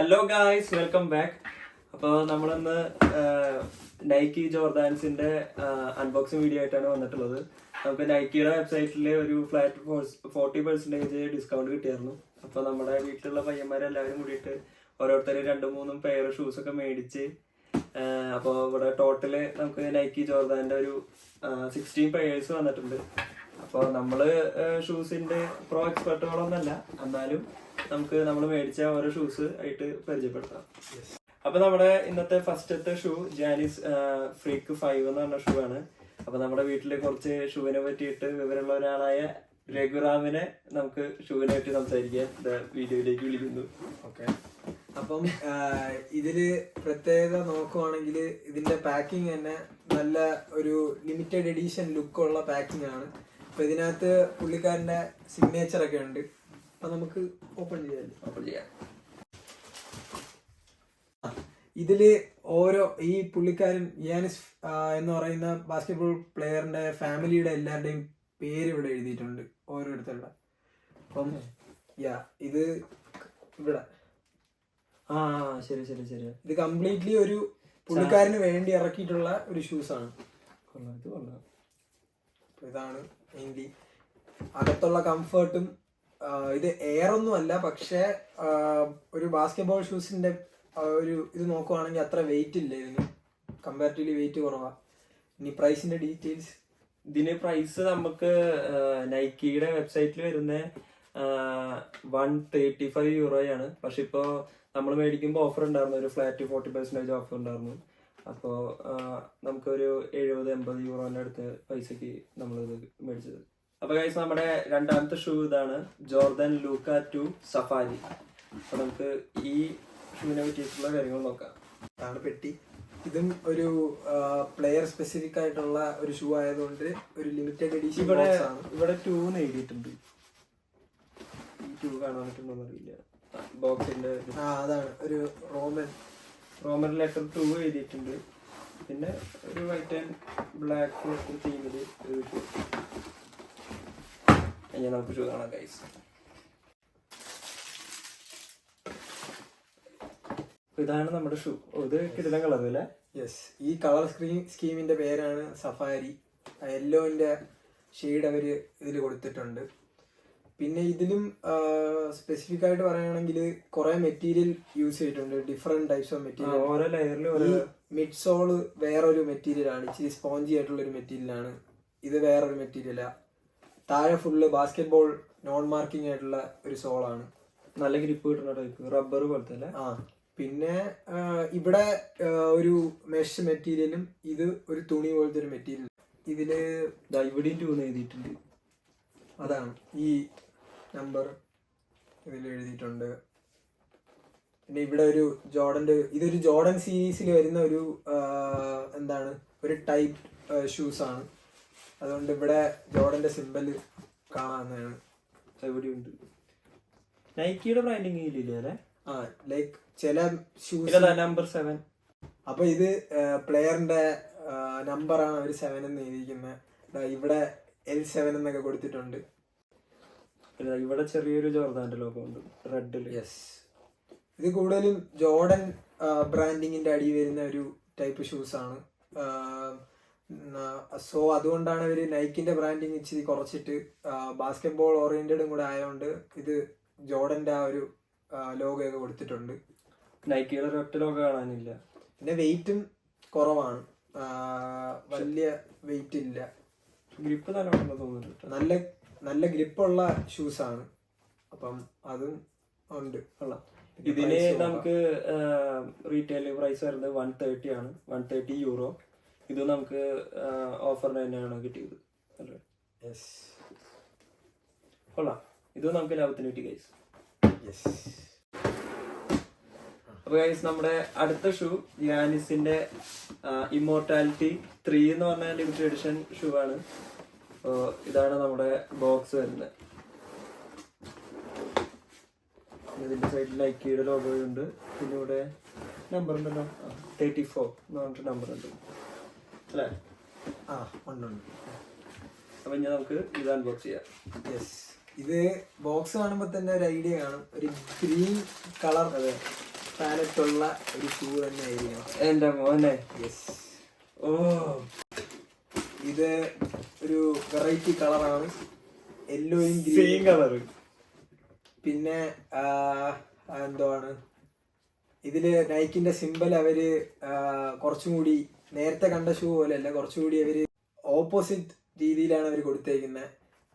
Hello guys, welcome back. അപ്പോൾ നമ്മളിന്ന് Nike ജോർദാൻസിന്റെ unboxing video ആയിട്ടാണ് വന്നിട്ടുള്ളത്. നമുക്ക് നൈക്കിയുടെ വെബ്സൈറ്റിൽ ഒരു ഫ്ലാറ്റ് 40% ഡിസ്കൗണ്ട് കിട്ടിയായിരുന്നു. അപ്പോൾ നമ്മുടെ വീട്ടിലുള്ള പയ്യന്മാരെല്ലാവരും കൂടിയിട്ട് ഓരോരുത്തർ 2-3 പെയർ ഷൂസ് ഒക്കെ മേടിച്ച് അപ്പോൾ ഇവിടെ ടോട്ടല് നമുക്ക് നൈക്കി ജോർദാന്റെ ഒരു 16 പെയേഴ്സ് വന്നിട്ടുണ്ട്. അപ്പോൾ നമ്മള് ഷൂസിന്റെ പ്രോ എക്സ്പെർട്ടുകളൊന്നല്ല, എന്നാലും നമുക്ക് നമ്മൾ മേടിച്ച ഓരോ ഷൂസ് ആയിട്ട് പരിചയപ്പെടുത്താം. അപ്പൊ നമ്മുടെ ഇന്നത്തെ ഫസ്റ്റത്തെ ഷൂ ജാനിസ് ഫ്രീക്ക് 5 എന്ന് പറഞ്ഞ ഷൂ ആണ്. അപ്പൊ നമ്മുടെ വീട്ടില് കുറച്ച് ഷൂവിനെ പറ്റിയിട്ട് വിവരമുള്ള ഒരാളായ രഘുറാമിനെ നമുക്ക് ഷൂവിനെ പറ്റി സംസാരിക്കാൻ വീഡിയോയിലേക്ക് വിളിക്കുന്നു. ഓക്കെ, അപ്പം ഇതില് പ്രത്യേകത നോക്കുവാണെങ്കിൽ ഇതിന്റെ പാക്കിംഗ് തന്നെ നല്ല ഒരു ലിമിറ്റഡ് എഡിഷൻ ലുക്കുള്ള പാക്കിംഗ് ആണ്. അപ്പൊ ഇതിനകത്ത് പുള്ളിക്കാരന്റെ സിഗ്നേച്ചർ ഒക്കെ ഉണ്ട്. അപ്പൊ നമുക്ക് ഓപ്പൺ ചെയ്യാം. ഇതില് ഓരോ ഈ പുള്ളിക്കാരൻ യാനിസ് എന്ന് പറയുന്ന ബാസ്കറ്റ്ബോൾ പ്ലെയറിന്റെ ഫാമിലിയുടെ എല്ലാവരുടെയും പേര് ഇവിടെ എഴുതിയിട്ടുണ്ട്, ഓരോരുത്തരുടെ. അപ്പം ഇത് ഇവിടെ ശരി. ഇത് കംപ്ലീറ്റ്ലി ഒരു പുള്ളിക്കാരന് വേണ്ടി ഇറക്കിയിട്ടുള്ള ഒരു ഷൂസ് ആണ്. ഇതാണ് മെയിൻലി അകത്തുള്ള കംഫർട്ടും. ഇത് എയർ ഒന്നും അല്ല, പക്ഷെ ഒരു ബാസ്കറ്റ്ബോൾ ഷൂസിന്റെ ഒരു ഇത് നോക്കുവാണെങ്കിൽ അത്ര വെയിറ്റ് ഇല്ല ഇതിന്, കമ്പാരിറ്റീവ്ലി വെയിറ്റ് കുറവാ. ഇനി പ്രൈസിന്റെ ഡീറ്റെയിൽസ്. ഇതിന് പ്രൈസ് നമുക്ക് നൈക്കിയുടെ വെബ്സൈറ്റിൽ വരുന്ന 135 യൂറോയാണ്. പക്ഷെ ഇപ്പോ നമ്മൾ മേടിക്കുമ്പോൾ ഓഫർ ഉണ്ടായിരുന്നു, ഒരു ഫ്ലാറ്റ് 40% ഓഫർ ഉണ്ടായിരുന്നു. അപ്പോൾ നമുക്കൊരു 70-80 യൂറോന്റെ അടുത്ത് പൈസക്ക് നമ്മളിത് മേടിച്ചത്. അപ്പൊ ഗൈസ്, നമ്മുടെ രണ്ടാമത്തെ ഷൂ ഇതാണ്, ജോർദാൻ ലൂക്ക 2 സഫാരി. അപ്പൊ നമുക്ക് ഈ ഷൂവിനെ പറ്റിയിട്ടുള്ള കാര്യങ്ങൾ നോക്കാം. ഇതാണ് പെട്ടി. ഇതും ഒരു പ്ലെയർ സ്പെസിഫിക് ആയിട്ടുള്ള ഒരു ഷൂ ആയതുകൊണ്ട് ഒരു ലിമിറ്റഡ് എഡിഷൻ. ഇവിടെ 2 എഴുതിയിട്ടുണ്ട്. ഈ 2 കാണാൻ പറ്റുന്നോ അറിയില്ല. ബോക്സിന്റെ അതാണ് ഒരു റോമൻ ലെറ്റർ 2 എഴുതിയിട്ടുണ്ട്. പിന്നെ ഒരു വൈറ്റ് ആൻഡ് ബ്ലാക്ക് തീമില് ഒരു ഷൂ. നമുക്ക് ഷൂ കാണാം ഗൈസ്. ഇതാണ് നമ്മുടെ ഷൂ. ഇത് കിടിലൻ കളർ അല്ലേ? യെസ്, ഈ കളർ സ്കീമിന്റെ പേരാണ് സഫാരി. യെല്ലോന്റെ ഷെയ്ഡ് അവര് ഇതിൽ കൊടുത്തിട്ടുണ്ട്. പിന്നെ ഇതിലും സ്പെസിഫിക് ആയിട്ട് പറയുകയാണെങ്കിൽ കുറെ മെറ്റീരിയൽ യൂസ് ചെയ്തിട്ടുണ്ട്, ഡിഫറെന്റ് ടൈപ്സ് ഓഫ് മെറ്റീരിയൽ. ഓരോ ലെയറിലും മിഡ് സോള് വേറൊരു മെറ്റീരിയൽ ആണ്, ഇച്ചിരി സ്പോഞ്ചി ആയിട്ടുള്ള ഒരു മെറ്റീരിയൽ ആണ്. ഇത് വേറൊരു മെറ്റീരിയലാ. താഴെ ഫുള്ള് ബാസ്കറ്റ്ബോൾ നോൺ മാർക്കിംഗ് ആയിട്ടുള്ള ഒരു സോളാണ്. നല്ല ഗ്രിപ്പ് കിട്ടുന്ന ടൈപ്പ് റബ്ബർ പോലത്തെ അല്ലേ? പിന്നെ ഇവിടെ ഒരു മെഷ് മെറ്റീരിയലും ഇത് ഒരു തുണി പോലത്തെ ഒരു മെറ്റീരിയൽ. ഇതില് ഇവിടെയും 2 എഴുതിയിട്ടുണ്ട്. അതാണ് ഈ നമ്പർ ഇതിൽ എഴുതിയിട്ടുണ്ട്. പിന്നെ ഇവിടെ ഒരു ഇതൊരു ജോർഡൻ സീരീസിൽ വരുന്ന ഒരു എന്താണ് ഒരു ടൈപ്പ് ഷൂസ് ആണ്. അതുകൊണ്ട് ഇവിടെ ജോർഡന്റെ സിമ്പൽ കാണാവുന്നതാണ്. എവിടെയുണ്ട് നൈക്കിയുടെ ബ്രാൻഡിങ് ഇല്ലേ? ലൈക്ക് ചില ഷൂസ് നമ്പർ 7. അപ്പൊ ഇത് പ്ലെയറിന്റെ നമ്പറാണ് അവർ 7 എന്ന് എഴുതിയിരിക്കുന്നത്. ഇവിടെ L7 എന്നൊക്കെ കൊടുത്തിട്ടുണ്ട്. ഇവിടെ ചെറിയൊരു ജോർദാന്റെ ലോഗോ ഉണ്ട് റെഡില്. യെസ്, ഇത് കൂടുതലും ജോർഡൻ ബ്രാൻഡിങ്ങിന്റെ അടി വരുന്ന ഒരു ടൈപ്പ് ഷൂസ് ആണ്. സോ അതുകൊണ്ടാണ് ഇവര് നൈക്കിന്റെ ബ്രാൻഡിങ് ഇച്ചിരി കുറച്ചിട്ട് ബാസ്കറ്റ്ബോൾ ഓറിയന്റഡും കൂടെ ആയതുകൊണ്ട് ഇത് ജോർഡന്റെ ആ ഒരു ലോഗോ ഒക്കെ കൊടുത്തിട്ടുണ്ട്. നൈക്കിയുടെ ഒറ്റ ലോഗോ കാണാനില്ല. പിന്നെ വെയിറ്റും കുറവാണ്, വലിയ വെയിറ്റ് ഇല്ല. ഗ്രിപ്പ് നല്ലോണം തോന്നുന്നുണ്ട്. നല്ല ഗ്രിപ്പുള്ള ഷൂസ് ആണ്. അപ്പം അതും ഉണ്ട്. ഇതിന് നമുക്ക് റീറ്റെയിൽ പ്രൈസ് വരുന്നത് 130 ആണ്, 130 യൂറോ. ഇത് നമുക്ക് ഓഫറിന് തന്നെയാണ് കിട്ടിയത്. കൊള്ളാം, ഇത് നമുക്ക് ലാഭത്തിന് കിട്ടി ഗൈസ്. അപ്പൊ ഗൈസ്, നമ്മുടെ അടുത്ത ഷൂ യാനിസിന്റെ ഇമ്മോർട്ടാലിറ്റി 3 എന്ന് പറഞ്ഞ ലിമിറ്റഡ് എഡിഷൻ ഷൂ ആണ്. അപ്പോൾ ഇതാണ് നമ്മുടെ ബോക്സ് വരുന്നത്. ഇതിന്റെ സൈഡിൽ നൈക്കിയുടെ ലോഗോ ഉണ്ട്. പിന്നെ ഇവിടെ നമ്പർ ഉണ്ടല്ലോ, 34 എന്ന് പറഞ്ഞിട്ട് നമ്പർ ഉണ്ട് അല്ലേ? അപ്പൊ ഇനി നമുക്ക് ഇത് അൺബോക്സ് ചെയ്യാം. ഇത് ബോക്സ് കാണുമ്പോൾ തന്നെ ഒരു ഐഡിയ കാണും, ഒരു ഗ്രീൻ കളർ പാലറ്റ് ഉള്ള ഒരു ഷൂ തന്നെ ആയിരിക്കണം. എന്റെ മോനെ. യെസ്. ഓ, ഇത് ഒരു വെറൈറ്റി കളറാണ്, യെല്ലോയും സെയിം കളറ്. പിന്നെ എന്താണ് ഇതില് നൈക്കിന്റെ സിമ്പൽ അവര് കുറച്ചും കൂടി നേരത്തെ കണ്ട ഷൂ പോലെയല്ല, കുറച്ചുകൂടി അവര് ഓപ്പോസിറ്റ് രീതിയിലാണ് അവർ കൊടുത്തേക്കുന്നത്.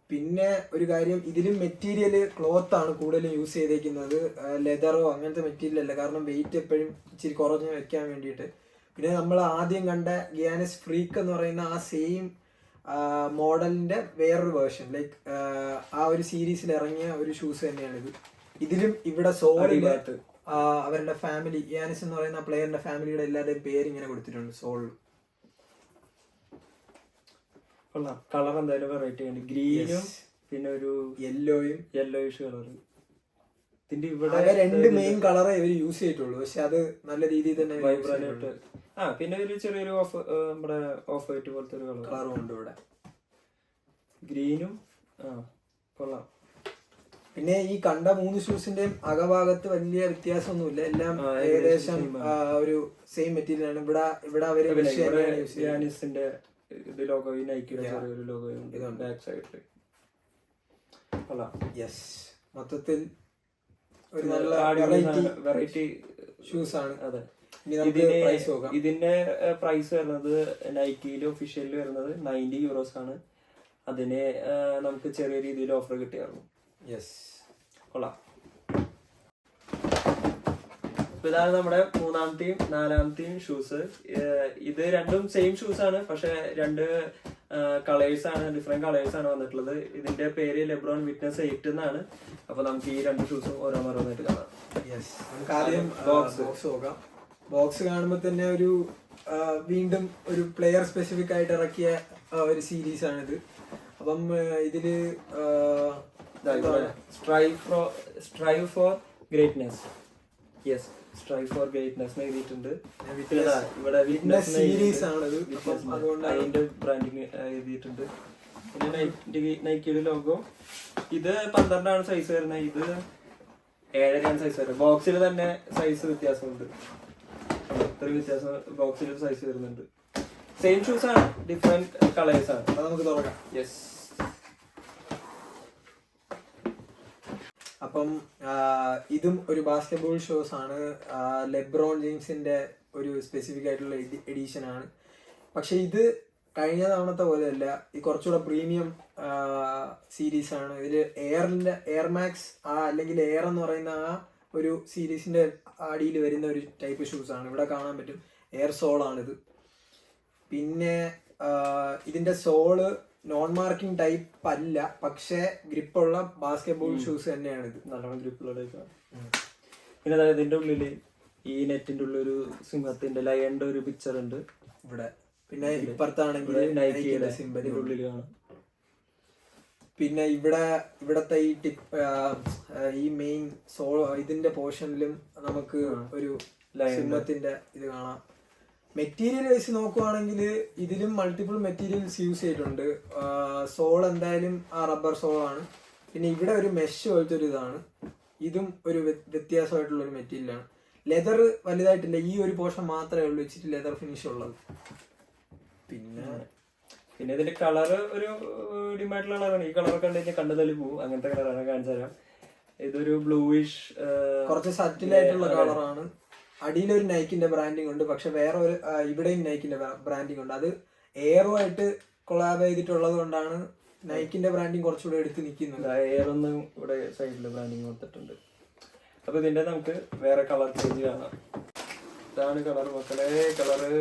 പിന്നെ ഒരു കാര്യം, ഇതിലും മെറ്റീരിയൽ ക്ലോത്ത് ആണ് കൂടുതലും യൂസ് ചെയ്തേക്കുന്നത്, ലെതറോ അങ്ങനത്തെ മെറ്റീരിയൽ അല്ല. കാരണം വെയിറ്റ് എപ്പോഴും ഇച്ചിരി കുറഞ്ഞ് വെക്കാൻ വേണ്ടിയിട്ട്. പിന്നെ നമ്മൾ ആദ്യം കണ്ട ഗിയാനസ് ഫ്രീക്ക് എന്ന് പറയുന്ന ആ സെയിം മോഡലിന്റെ വേറൊരു വേർഷൻ, ലൈക്ക് ആ ഒരു സീരീസിൽ ഇറങ്ങിയ ഒരു ഷൂസ് തന്നെയാണിത്. ഇതിലും ഇവിടെ സോളില് അവരുടെ ഫാമിലി, ഗിയാനസ് എന്ന് പറയുന്ന പ്ലെയറിന്റെ ഫാമിലിയുടെ എല്ലാവരുടെയും പേര് ഇങ്ങനെ കൊടുത്തിട്ടുണ്ട് സോളിൽ. കൊള്ളാം. കളർ എന്തായാലും വെറൈറ്റി ആണ്. ഗ്രീനും പിന്നെ ഒരു യെല്ലോയിഷ് കളറ്. ഇതിന്റെ ഇവിടെ രണ്ട് മെയിൻ കളറേ ഇവർ യൂസ് ചെയ്തിട്ടുള്ളൂ, പക്ഷെ അത് നല്ല രീതിയിൽ തന്നെ വൈബ്രന്റ്. പിന്നെ ഒരു ചെറിയൊരു നമ്മുടെ ഓഫ് വൈറ്റ് പോലത്തെ ഒരു കളറും ഉണ്ട് ഇവിടെ. ഗ്രീനും കൊള്ളാം. പിന്നെ ഈ കണ്ട 3 ഷൂസിന്റെയും അകഭാഗത്ത് വലിയ വ്യത്യാസമൊന്നുമില്ല, എല്ലാം ഏകദേശം ഒരു സെയിം മെറ്റീരിയൽ ആണ്. ഇവിടെ അവര് ഗിയാനസിന്റെ ഇത് ലോഗോയും നൈക്കിയുടെ ചെറിയൊരു ലോഗോയും ബാക്ക് സൈഡില്. കൊള്ളാം. യെസ്, മൊത്തത്തിൽ ഒരു നല്ല വെറൈറ്റി ഷൂസ് ആണ്. അതെ. ഇതിന്റെ പ്രൈസ് വരുന്നത് നൈക്കിയിലും ഒഫീഷ്യലിൽ വരുന്നത് €90 ആണ്. അതിന് നമുക്ക് ചെറിയ രീതിയിൽ ഓഫർ കിട്ടിയായിരുന്നു. യെസ്, കൊള്ളാം. ഇതാണ് നമ്മുടെ 3ാമത്തെയും 4ാമത്തെയും ഷൂസ്. ഇത് രണ്ടും സെയിം ഷൂസ് ആണ്, പക്ഷെ രണ്ട് കളേഴ്സ് ആണ്, ഡിഫറെന്റ് കളേഴ്സ് ആണ് വന്നിട്ടുള്ളത്. ഇതിന്റെ പേര് ലെബ്രോൺ വിറ്റ്നസ് 8 എന്നാണ്. അപ്പൊ നമുക്ക് ഈ രണ്ട് ഷൂസും ഓരോന്നോരോന്നായിട്ട് കാണാം. യെസ്, നമുക്ക് ആദ്യം ബോക്സ് നോക്കാം. ബോക്സ് കാണുമ്പോൾ തന്നെ ഒരു വീണ്ടും ഒരു പ്ലെയർ സ്പെസിഫിക് ആയിട്ട് ഇറക്കിയ ഒരു സീരീസ് ആണിത്. അപ്പം ഇതില് strive four greatness. Yes, strive four greatness എഴുതിയിട്ടുണ്ട്. ഇവിടെ വിറ്റ്നസ് സീരീസ് ആണിത്, അതിന്റെ ബ്രാൻഡിങ് എഴുതിയിട്ടുണ്ട്. പിന്നെ നൈക്കിയുടെ ലോഗോ. ഇത് 12 സൈസ് വരുന്നത്, ഇത് 7.5 സൈസ് വരുന്നത്. ബോക്സിൽ തന്നെ സൈസ് വ്യത്യാസമുണ്ട്, ഇത്രയും വ്യത്യാസം ബോക്സിൽ സൈസ് വരുന്നുണ്ട്. സെയിം ഷൂസ് ആണ്, ഡിഫറെന്റ് കളേഴ്സ് ആണ്. അത് നമുക്ക് തുറക്കാം. യെസ്. അപ്പം ഇതും ഒരു ബാസ്കറ്റ്ബോൾ ഷൂസ് ആണ്, ലെബ്രോൺ ജെയിംസിന്റെ ഒരു സ്പെസിഫിക് ആയിട്ടുള്ള എഡീഷൻ ആണ്. പക്ഷെ ഇത് കഴിഞ്ഞ തവണത്തെ പോലെയല്ല, ഇത് കുറച്ചുകൂടെ പ്രീമിയം സീരീസ് ആണ്. ഇതിൽ എയർ മാക്സ് അല്ലെങ്കിൽ എയർ എന്ന് പറയുന്ന ആ ഒരു സീരീസിന്റെ അടിയിൽ വരുന്ന ഒരു ടൈപ്പ് ഷൂസ് ആണ്. ഇവിടെ കാണാൻ പറ്റും, എയർ സോൾ ആണിത്. പിന്നെ ഇതിന്റെ സോള് നോൺ മാർക്കിംഗ് ടൈപ്പ് അല്ല, പക്ഷെ ഗ്രിപ്പുള്ള ബാസ്കറ്റ്ബോൾ ഷൂസ് തന്നെയാണ് ഇത്. നല്ലോണം ഗ്രിപ്പുള്ള ടൈപ്പാണ്. പിന്നെ അതായത് ഇതിന്റെ ഉള്ളില് ഈ നെറ്റിന്റെ ഉള്ളൊരു സിംഹത്തിന്റെ ലയന്റെ ഒരു പിക്ചർ ഉണ്ട് ഇവിടെ. പിന്നെ ഇപ്പുറത്താണെങ്കിൽ നൈക്കിയുടെ സിംബൽ ഉള്ളിൽ കാണാം. പിന്നെ ഇവിടത്തെ ഈ ഈ മെയിൻ ഇതിന്റെ പോർഷനിലും നമുക്ക് ഒരു സിംഹത്തിന്റെ ഇത് കാണാം. മെറ്റീരിയൽ വൈസ് നോക്കുവാണെങ്കിൽ ഇതിലും മൾട്ടിപ്പിൾ മെറ്റീരിയൽസ് യൂസ് ചെയ്തിട്ടുണ്ട്. സോൾ എന്തായാലും ആ റബ്ബർ സോളാണ്. പിന്നെ ഇവിടെ ഒരു മെഷ് പോലത്തെ ഒരു ഇതാണ്, ഇതും ഒരു വ്യത്യാസമായിട്ടുള്ള ഒരു മെറ്റീരിയലാണ്. ലെതർ വലുതായിട്ടില്ല, ഈ ഒരു പോർഷൻ മാത്രമേ ഉള്ളൂ ഇച്ചിരി ലെതർ ഫിനിഷ് ഉള്ളത്. പിന്നെ ഇതിന്റെ കളറ് ഒരു ഡിമാൻഡുള്ള കളറാണ്. ഈ കളറൊക്കെ കണ്ടു കണ്ടു തള്ളി പോകും, അങ്ങനത്തെ കളറാണ്. കാണിച്ചു തരാം. ഇതൊരു ബ്ലൂയിഷ്, കുറച്ച് സറ്റിലായിട്ടുള്ള കളറാണ്. അടിയിലൊരു നൈക്കിന്റെ ബ്രാൻഡിങ് ഉണ്ട്, പക്ഷെ വേറെ ഒരു ഇവിടെയും നൈക്കിന്റെ ബ്രാൻഡിങ് ഉണ്ട്. അത് എയറോ ആയിട്ട് കൊളാബ് ചെയ്തിട്ടുള്ളത് കൊണ്ടാണ് നൈക്കിന്റെ ബ്രാൻഡിങ് കുറച്ചുകൂടെ എടുത്ത് നിൽക്കുന്നത്. എയറൊന്നും ഇവിടെ സൈഡിൽ ബ്രാൻഡിങ് കൊടുത്തിട്ടുണ്ട്. അപ്പൊ ഇതിന്റെ നമുക്ക് വേറെ കളർ ചേഞ്ച് കാണാം. ഇതാണ് കളർ മക്കളെ, കളറ്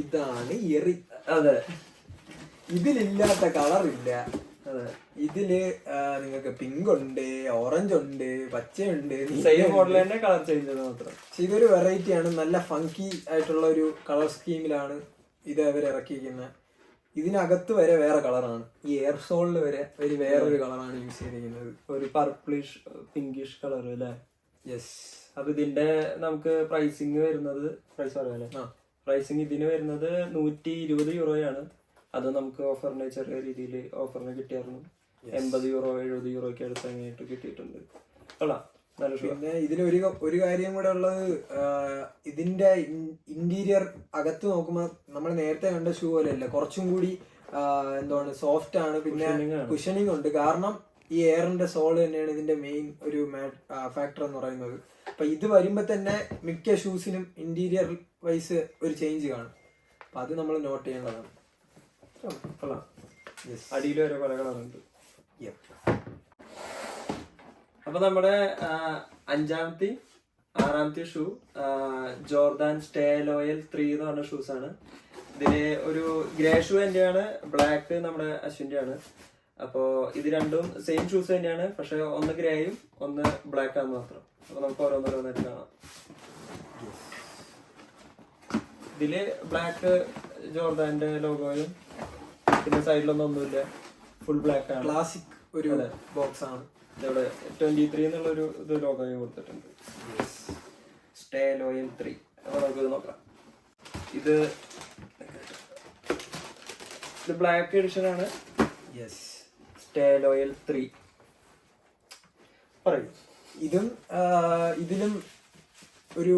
ഇതാണ് എറി. അതെ, ഇതിലില്ലാത്ത കളർ ഇല്ല. അതെ, ഇതില് നിങ്ങൾക്ക് പിങ്ക് ഉണ്ട്, ഓറഞ്ച് ഉണ്ട്, പച്ചയുണ്ട്. സെയിം മോഡൽ തന്നെ കളർ ചേഞ്ച് മാത്രം. പക്ഷെ ഇതൊരു വെറൈറ്റി ആണ്, നല്ല ഫങ്കി ആയിട്ടുള്ള ഒരു കളർ സ്കീമിലാണ് ഇത് അവർ ഇറക്കിയിരിക്കുന്നത്. ഇതിനകത്ത് വരെ വേറെ കളറാണ്, ഈ എയർ സോളിൽ വരെ ഒരു വേറൊരു കളറാണ് യൂസ് ചെയ്തിരിക്കുന്നത്, ഒരു പർപ്പിളിഷ് പിങ്കിഷ് കളർ അല്ലേ. യെസ്. അപ്പൊ ഇതിന്റെ നമുക്ക് പ്രൈസിങ് വരുന്നത്, പ്രൈസ് പറയാല്ലേ, പ്രൈസിങ് ഇതിന് വരുന്നത് €120. അത് നമുക്ക് ഓഫറിന് ചെറിയ രീതിയിൽ ഓഫറിന് കിട്ടിയായിരുന്നു. €80 €70 അടുത്ത് അങ്ങനെയായിട്ട് കിട്ടിയിട്ടുണ്ട്. കൊള്ളാം. നല്ല ഷൂ. പിന്നെ ഇതിൽ ഒരു കാര്യം കൂടെ ഉള്ളത്, ഇതിന്റെ ഇന്റീരിയർ അകത്ത് നോക്കുമ്പോൾ നമ്മൾ നേരത്തെ കണ്ട ഷൂ പോലെ അല്ല, കുറച്ചും കൂടി എന്താണ് സോഫ്റ്റ് ആണ്. പിന്നെ കുഷനിങ് ഉണ്ട്. കാരണം ഈ എയറിന്റെ സോള് തന്നെയാണ് ഇതിന്റെ മെയിൻ ഒരു ഫാക്ടർ എന്ന് പറയുന്നത്. അപ്പൊ ഇത് വരുമ്പോ തന്നെ മിക്ക ഷൂസിനും ഇന്റീരിയർ വൈസ് ഒരു ചേഞ്ച് കാണും. അപ്പൊ അത് നമ്മൾ നോട്ട് ചെയ്യേണ്ടതാണ്. അടിയിൽ വരെ പല കളറുണ്ട്. അപ്പൊ നമ്മുടെ അഞ്ചാമത്തെ 6ാമത്തെ ഷൂ ജോർദാൻ സ്റ്റേ ലോയൽ 3 എന്ന് പറഞ്ഞ ഷൂസ് ആണ്. ഇതില് ഒരു ഗ്രേ ഷൂ തന്നെയാണ്, ബ്ലാക്ക് നമ്മുടെ അശ്വിന്റെ ആണ്. അപ്പോ ഇത് രണ്ടും സെയിം ഷൂസ് തന്നെയാണ്, പക്ഷെ ഒന്ന് ഗ്രേയും ഒന്ന് ബ്ലാക്ക് ആണെന്ന് മാത്രം. അപ്പൊ നമുക്ക് ഓരോന്നോരോന്നായിട്ട് കാണാം. ഇതില് ബ്ലാക്ക് ജോർദാന്റെ ലോഗോയും പിന്നെ സൈഡിലൊന്നും ഒന്നുമില്ല, ഫുൾ ബ്ലാക്ക് ആണ്. ക്ലാസിക് ഒരു ബോക്സ് ആണ്. ഇവിടെ 23 എന്നുള്ളൊരു ഇത് ലോഗോയും കൊടുത്തിട്ടുണ്ട്, സ്റ്റേ ലോയൽ 3. അപ്പൊ നമുക്ക് ഇത് നോക്കാം. ഇത് ബ്ലാക്ക് എഡിഷൻ ആണ്, സ്റ്റേ ലോയൽ 3. പറയൂ. ഇതിലും ഒരു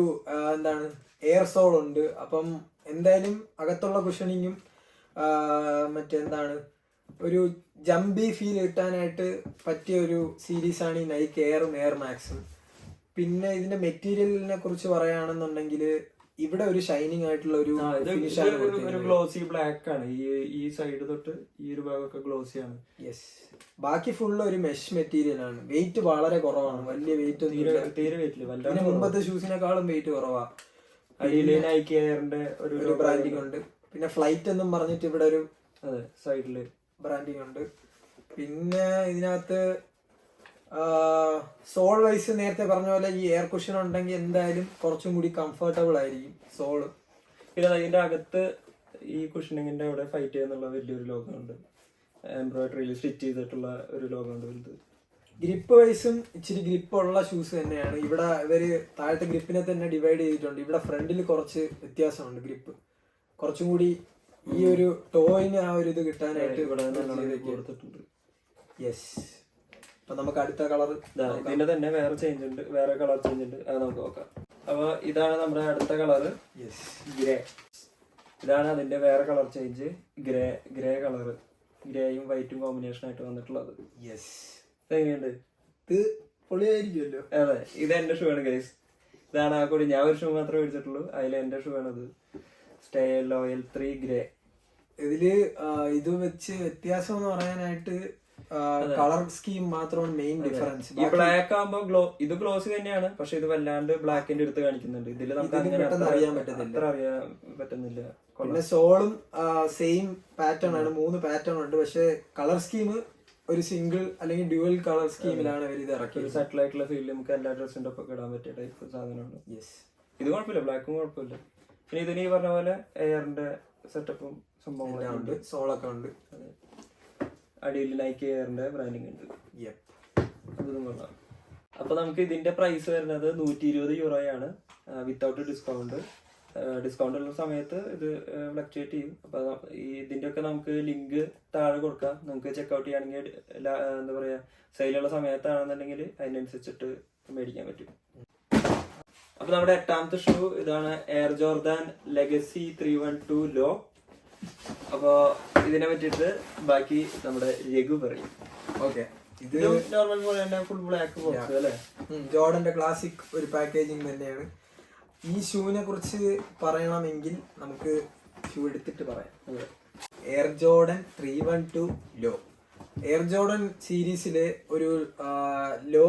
എന്താണ് എയർ സോൾ ഉണ്ട്. അപ്പം എന്തായാലും അകത്തുള്ള കുഷനിങ്ങും മറ്റെന്താണ് ഒരു ജമ്പി ഫീൽ കിട്ടാനായിട്ട് പറ്റിയ ഒരു സീരീസ് ആണ് ഈ നൈക്ക് എയറും എയർ മാക്സും. പിന്നെ ഇതിന്റെ മെറ്റീരിയലിനെ കുറിച്ച് പറയുകയാണെന്നുണ്ടെങ്കിൽ ഇവിടെ ഒരു ഷൈനിങ് ആയിട്ടുള്ള ഒരു ഗ്ലോസി ബ്ലാക്ക് ആണ്. ഈ സൈഡ് തൊട്ട് ഈ ഒരു ഭാഗമൊക്കെ ഗ്ലോസി ആണ്. യെസ്. ബാക്കി ഫുള്ള് ഒരു മെഷ് മെറ്റീരിയൽ ആണ്. വെയിറ്റ് വളരെ കുറവാണ്, വലിയ വെയിറ്റ് തീരെ വെയിറ്റില്ല. മുമ്പത്തെ ഷൂസിനെക്കാളും വെയിറ്റ് കുറവാ. അടിയില് നൈക്കി എയറിന്റെ ഒരു ബ്രാൻഡിങ് ഉണ്ട്. പിന്നെ ഫ്ലൈറ്റ് എന്നും പറഞ്ഞിട്ട് ഇവിടെ ഒരു സൈഡില് ബ്രാൻഡിങ് ഉണ്ട്. പിന്നെ ഇതിനകത്ത് സോൾ വൈസ് നേരത്തെ പറഞ്ഞ പോലെ ഈ എയർ കുഷൻ ഉണ്ടെങ്കിൽ എന്തായാലും കുറച്ചും കൂടി കംഫർട്ടബിൾ ആയിരിക്കും സോള്. പിന്നെ അതിന്റെ അകത്ത് ഈ കുഷനിങ്ങിന്റെ അവിടെ ഫൈറ്റ് ചെയ്യുന്നുള്ള വലിയൊരു ലോഗോ ഉണ്ട്, എംബ്രോയിഡറിയിൽ സ്റ്റിച്ച് ചെയ്തിട്ടുള്ള ഒരു ലോഗോ ഉണ്ട് വലുത്. ഗ്രിപ്പ് വൈസും ഇച്ചിരി ഗ്രിപ്പ് ഉള്ള ഷൂസ് തന്നെയാണ്. ഇവിടെ ഇവര് താഴത്തെ ഗ്രിപ്പിനെ തന്നെ ഡിവൈഡ് ചെയ്തിട്ടുണ്ട്. ഇവിടെ ഫ്രണ്ടിൽ കുറച്ച് വ്യത്യാസമുണ്ട്. ഗ്രിപ്പ് കുറച്ചും കൂടി ഈ ഒരു ടോയിന് ആ ഒരു ഇത് കിട്ടാനായിട്ട് കൊടുത്തിട്ടുണ്ട്. യെസ്. അപ്പൊ നമുക്ക് അടുത്ത കളർ ഇതിന്റെ തന്നെ വേറെ ചേഞ്ച് ഉണ്ട്, വേറെ കളർ ചേഞ്ച് ഉണ്ട്, അത് നമുക്ക് നോക്കാം. അപ്പൊ ഇതാണ് നമ്മുടെ അടുത്ത കളറ്, ഗ്രേ. ഇതാണ് അതിന്റെ വേറെ കളർ ചേഞ്ച്, ഗ്രേ കളറ്. ഗ്രേയും വൈറ്റും കോമ്പിനേഷൻ ആയിട്ട് വന്നിട്ടുള്ളത്. യെസ്. എങ്ങനെയുണ്ട്? ഇത് പൊളിയായിരിക്കുമല്ലോ. അതെ, ഇത് എന്റെ ഷൂ ആണ് ഗൈസ്. ഇതാണ് ആ കൂടി. ഞാൻ ഒരു ഷൂ മാത്രമേ മേടിച്ചിട്ടുള്ളൂ, അതിൽ എന്റെ ഷൂ ആണത്, സ്റ്റേ ലോയൽ 3 ഗ്രേ. ഇതില് ഇത് വെച്ച് വ്യത്യാസം എന്ന് പറയാനായിട്ട് കളർ സ്കീം മാത്രമാണ് മെയിൻ ഡിഫറൻസ്. ഈ ബ്ലാക്ക് ആകുമ്പോ ഇത് ഗ്ലോസി തന്നെയാണ്, പക്ഷെ ഇത് വല്ലാണ്ട് ബ്ലാക്കിന്റെ അടുത്ത് കാണിക്കുന്നുണ്ട്. ഇതിൽ നമുക്ക് അറിയാൻ പറ്റുന്നില്ല. പിന്നെ സോളും സെയിം പാറ്റേൺ ആണ്, 3 പാറ്റേൺ ഉണ്ട്. പക്ഷെ കളർ സ്കീം ഒരു സിംഗിൾ അല്ലെങ്കിൽ ഡ്യുവൽ കളർ സ്കീമിലാണ് അവർ ഇത് ഇറക്കിയത്. സാറ്റലൈറ്റുള്ള ഫീൽഡിൽ നമുക്ക് എല്ലാ ഡ്രസ്സിന്റെ ഒപ്പം ഇടാൻ പറ്റിയ ടൈപ്പ് സാധനമാണ്. യെസ്. ഇത് കുഴപ്പമില്ല, ബ്ലാക്കും കുഴപ്പമില്ല. പിന്നെ ഇതിന് ഈ പറഞ്ഞ പോലെ എയറിന്റെ സെറ്റപ്പും സംഭവങ്ങളൊക്കെ ഉണ്ട്, സോളൊക്കെ ഉണ്ട്. അടിയിൽ നൈക്കി എയറിന്റെ ബ്രാൻഡിങ് ഉണ്ട്. അതും കൊള്ളാം. അപ്പൊ നമുക്ക് ഇതിന്റെ പ്രൈസ് വരുന്നത് 120 യൂറോയാണ് വിത്തൗട്ട് ഡിസ്കൗണ്ട്. ഡിസ്കൗണ്ട് ഉള്ള സമയത്ത് ഇത് ഫ്ലക്ച്വേറ്റ് ചെയ്യും. അപ്പൊ ഇതിന്റെ ഒക്കെ നമുക്ക് ലിങ്ക് താഴെ കൊടുക്കാം. നമുക്ക് ചെക്ക്ഔട്ട് ചെയ്യുകയാണെങ്കിൽ എന്താ പറയാ സെയിലുള്ള സമയത്താണെന്നുണ്ടെങ്കിൽ അതിനനുസരിച്ചിട്ട് മേടിക്കാൻ പറ്റും. അപ്പൊ നമ്മുടെ 8ാമത്തെ ഷൂ ഇതാണ്, എയർ ജോർദാൻ ലെഗസി 312 ലോ. അപ്പൊ ഇതിനെ പറ്റിയിട്ട് ബാക്കി നമ്മുടെ രഘു പറയും. ഓക്കെ. ഇത് നോർമൽ പോലെ തന്നെ ഫുൾ ബ്ലാക്ക് ബോക്സ് അല്ലേ, ജോർഡന്റെ ക്ലാസിക് ഒരു പാക്കേജിങ് തന്നെയാണ്. ഈ ഷൂവിനെ കുറിച്ച് പറയണമെങ്കിൽ നമുക്ക് ഷൂ എടുത്തിട്ട് പറയാം. Air Jordan 312 low. Air Jordan സീരീസിലെ ഒരു ലോ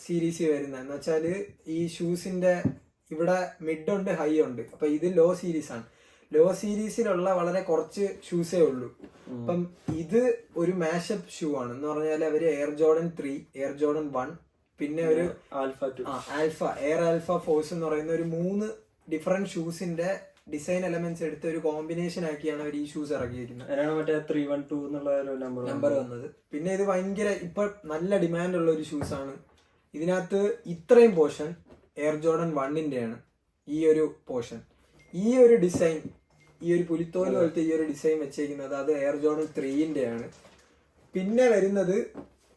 സീരീസ് വരുന്ന എന്ന് വെച്ചാല് ഈ ഷൂസിന്റെ ഇവിടെ മിഡ് ഉണ്ട്, ഹൈ ഉണ്ട്. അപ്പൊ ഇത് ലോ സീരീസ് ആണ്. ലോ സീരീസിലുള്ള വളരെ കുറച്ച് ഷൂസേ ഉള്ളൂ. അപ്പം ഇത് ഒരു മാഷപ്പ് ഷൂ ആണ് എന്ന് പറഞ്ഞാൽ അവര് എയർ ജോർഡൻ 3, എയർ ജോർഡൻ 1, പിന്നെ ഒരു എയർ ആൽഫ ഫോഴ്സ് എന്ന് പറയുന്ന ഒരു 3 ഡിഫറെന്റ് ഷൂസിന്റെ ഡിസൈൻ എലമെന്റ്സ് എടുത്ത് ഒരു കോമ്പിനേഷൻ ആക്കിയാണ് അവർ ഈ ഷൂസ് ഇറക്കിയിരിക്കുന്നത്. 312 എന്നുള്ള നമ്പർ വന്നത്. പിന്നെ ഇത് ഭയങ്കര ഇപ്പൊ നല്ല ഡിമാൻഡ് ഉള്ള ഒരു ഷൂസ് ആണ്. ഇതിനകത്ത് ഇത്രയും പോർഷൻ എയർ ജോർഡൻ 1ന്റെ ആണ്. ഈ ഒരു പോർഷൻ, ഈ ഒരു ഡിസൈൻ, ഈ ഒരു പുലിത്തോല് പോലത്തെ ഈ ഒരു ഡിസൈൻ വെച്ചേക്കുന്നത് അത് എയർ ജോർഡൻ 3ന്റെ ആണ്. പിന്നെ വരുന്നത്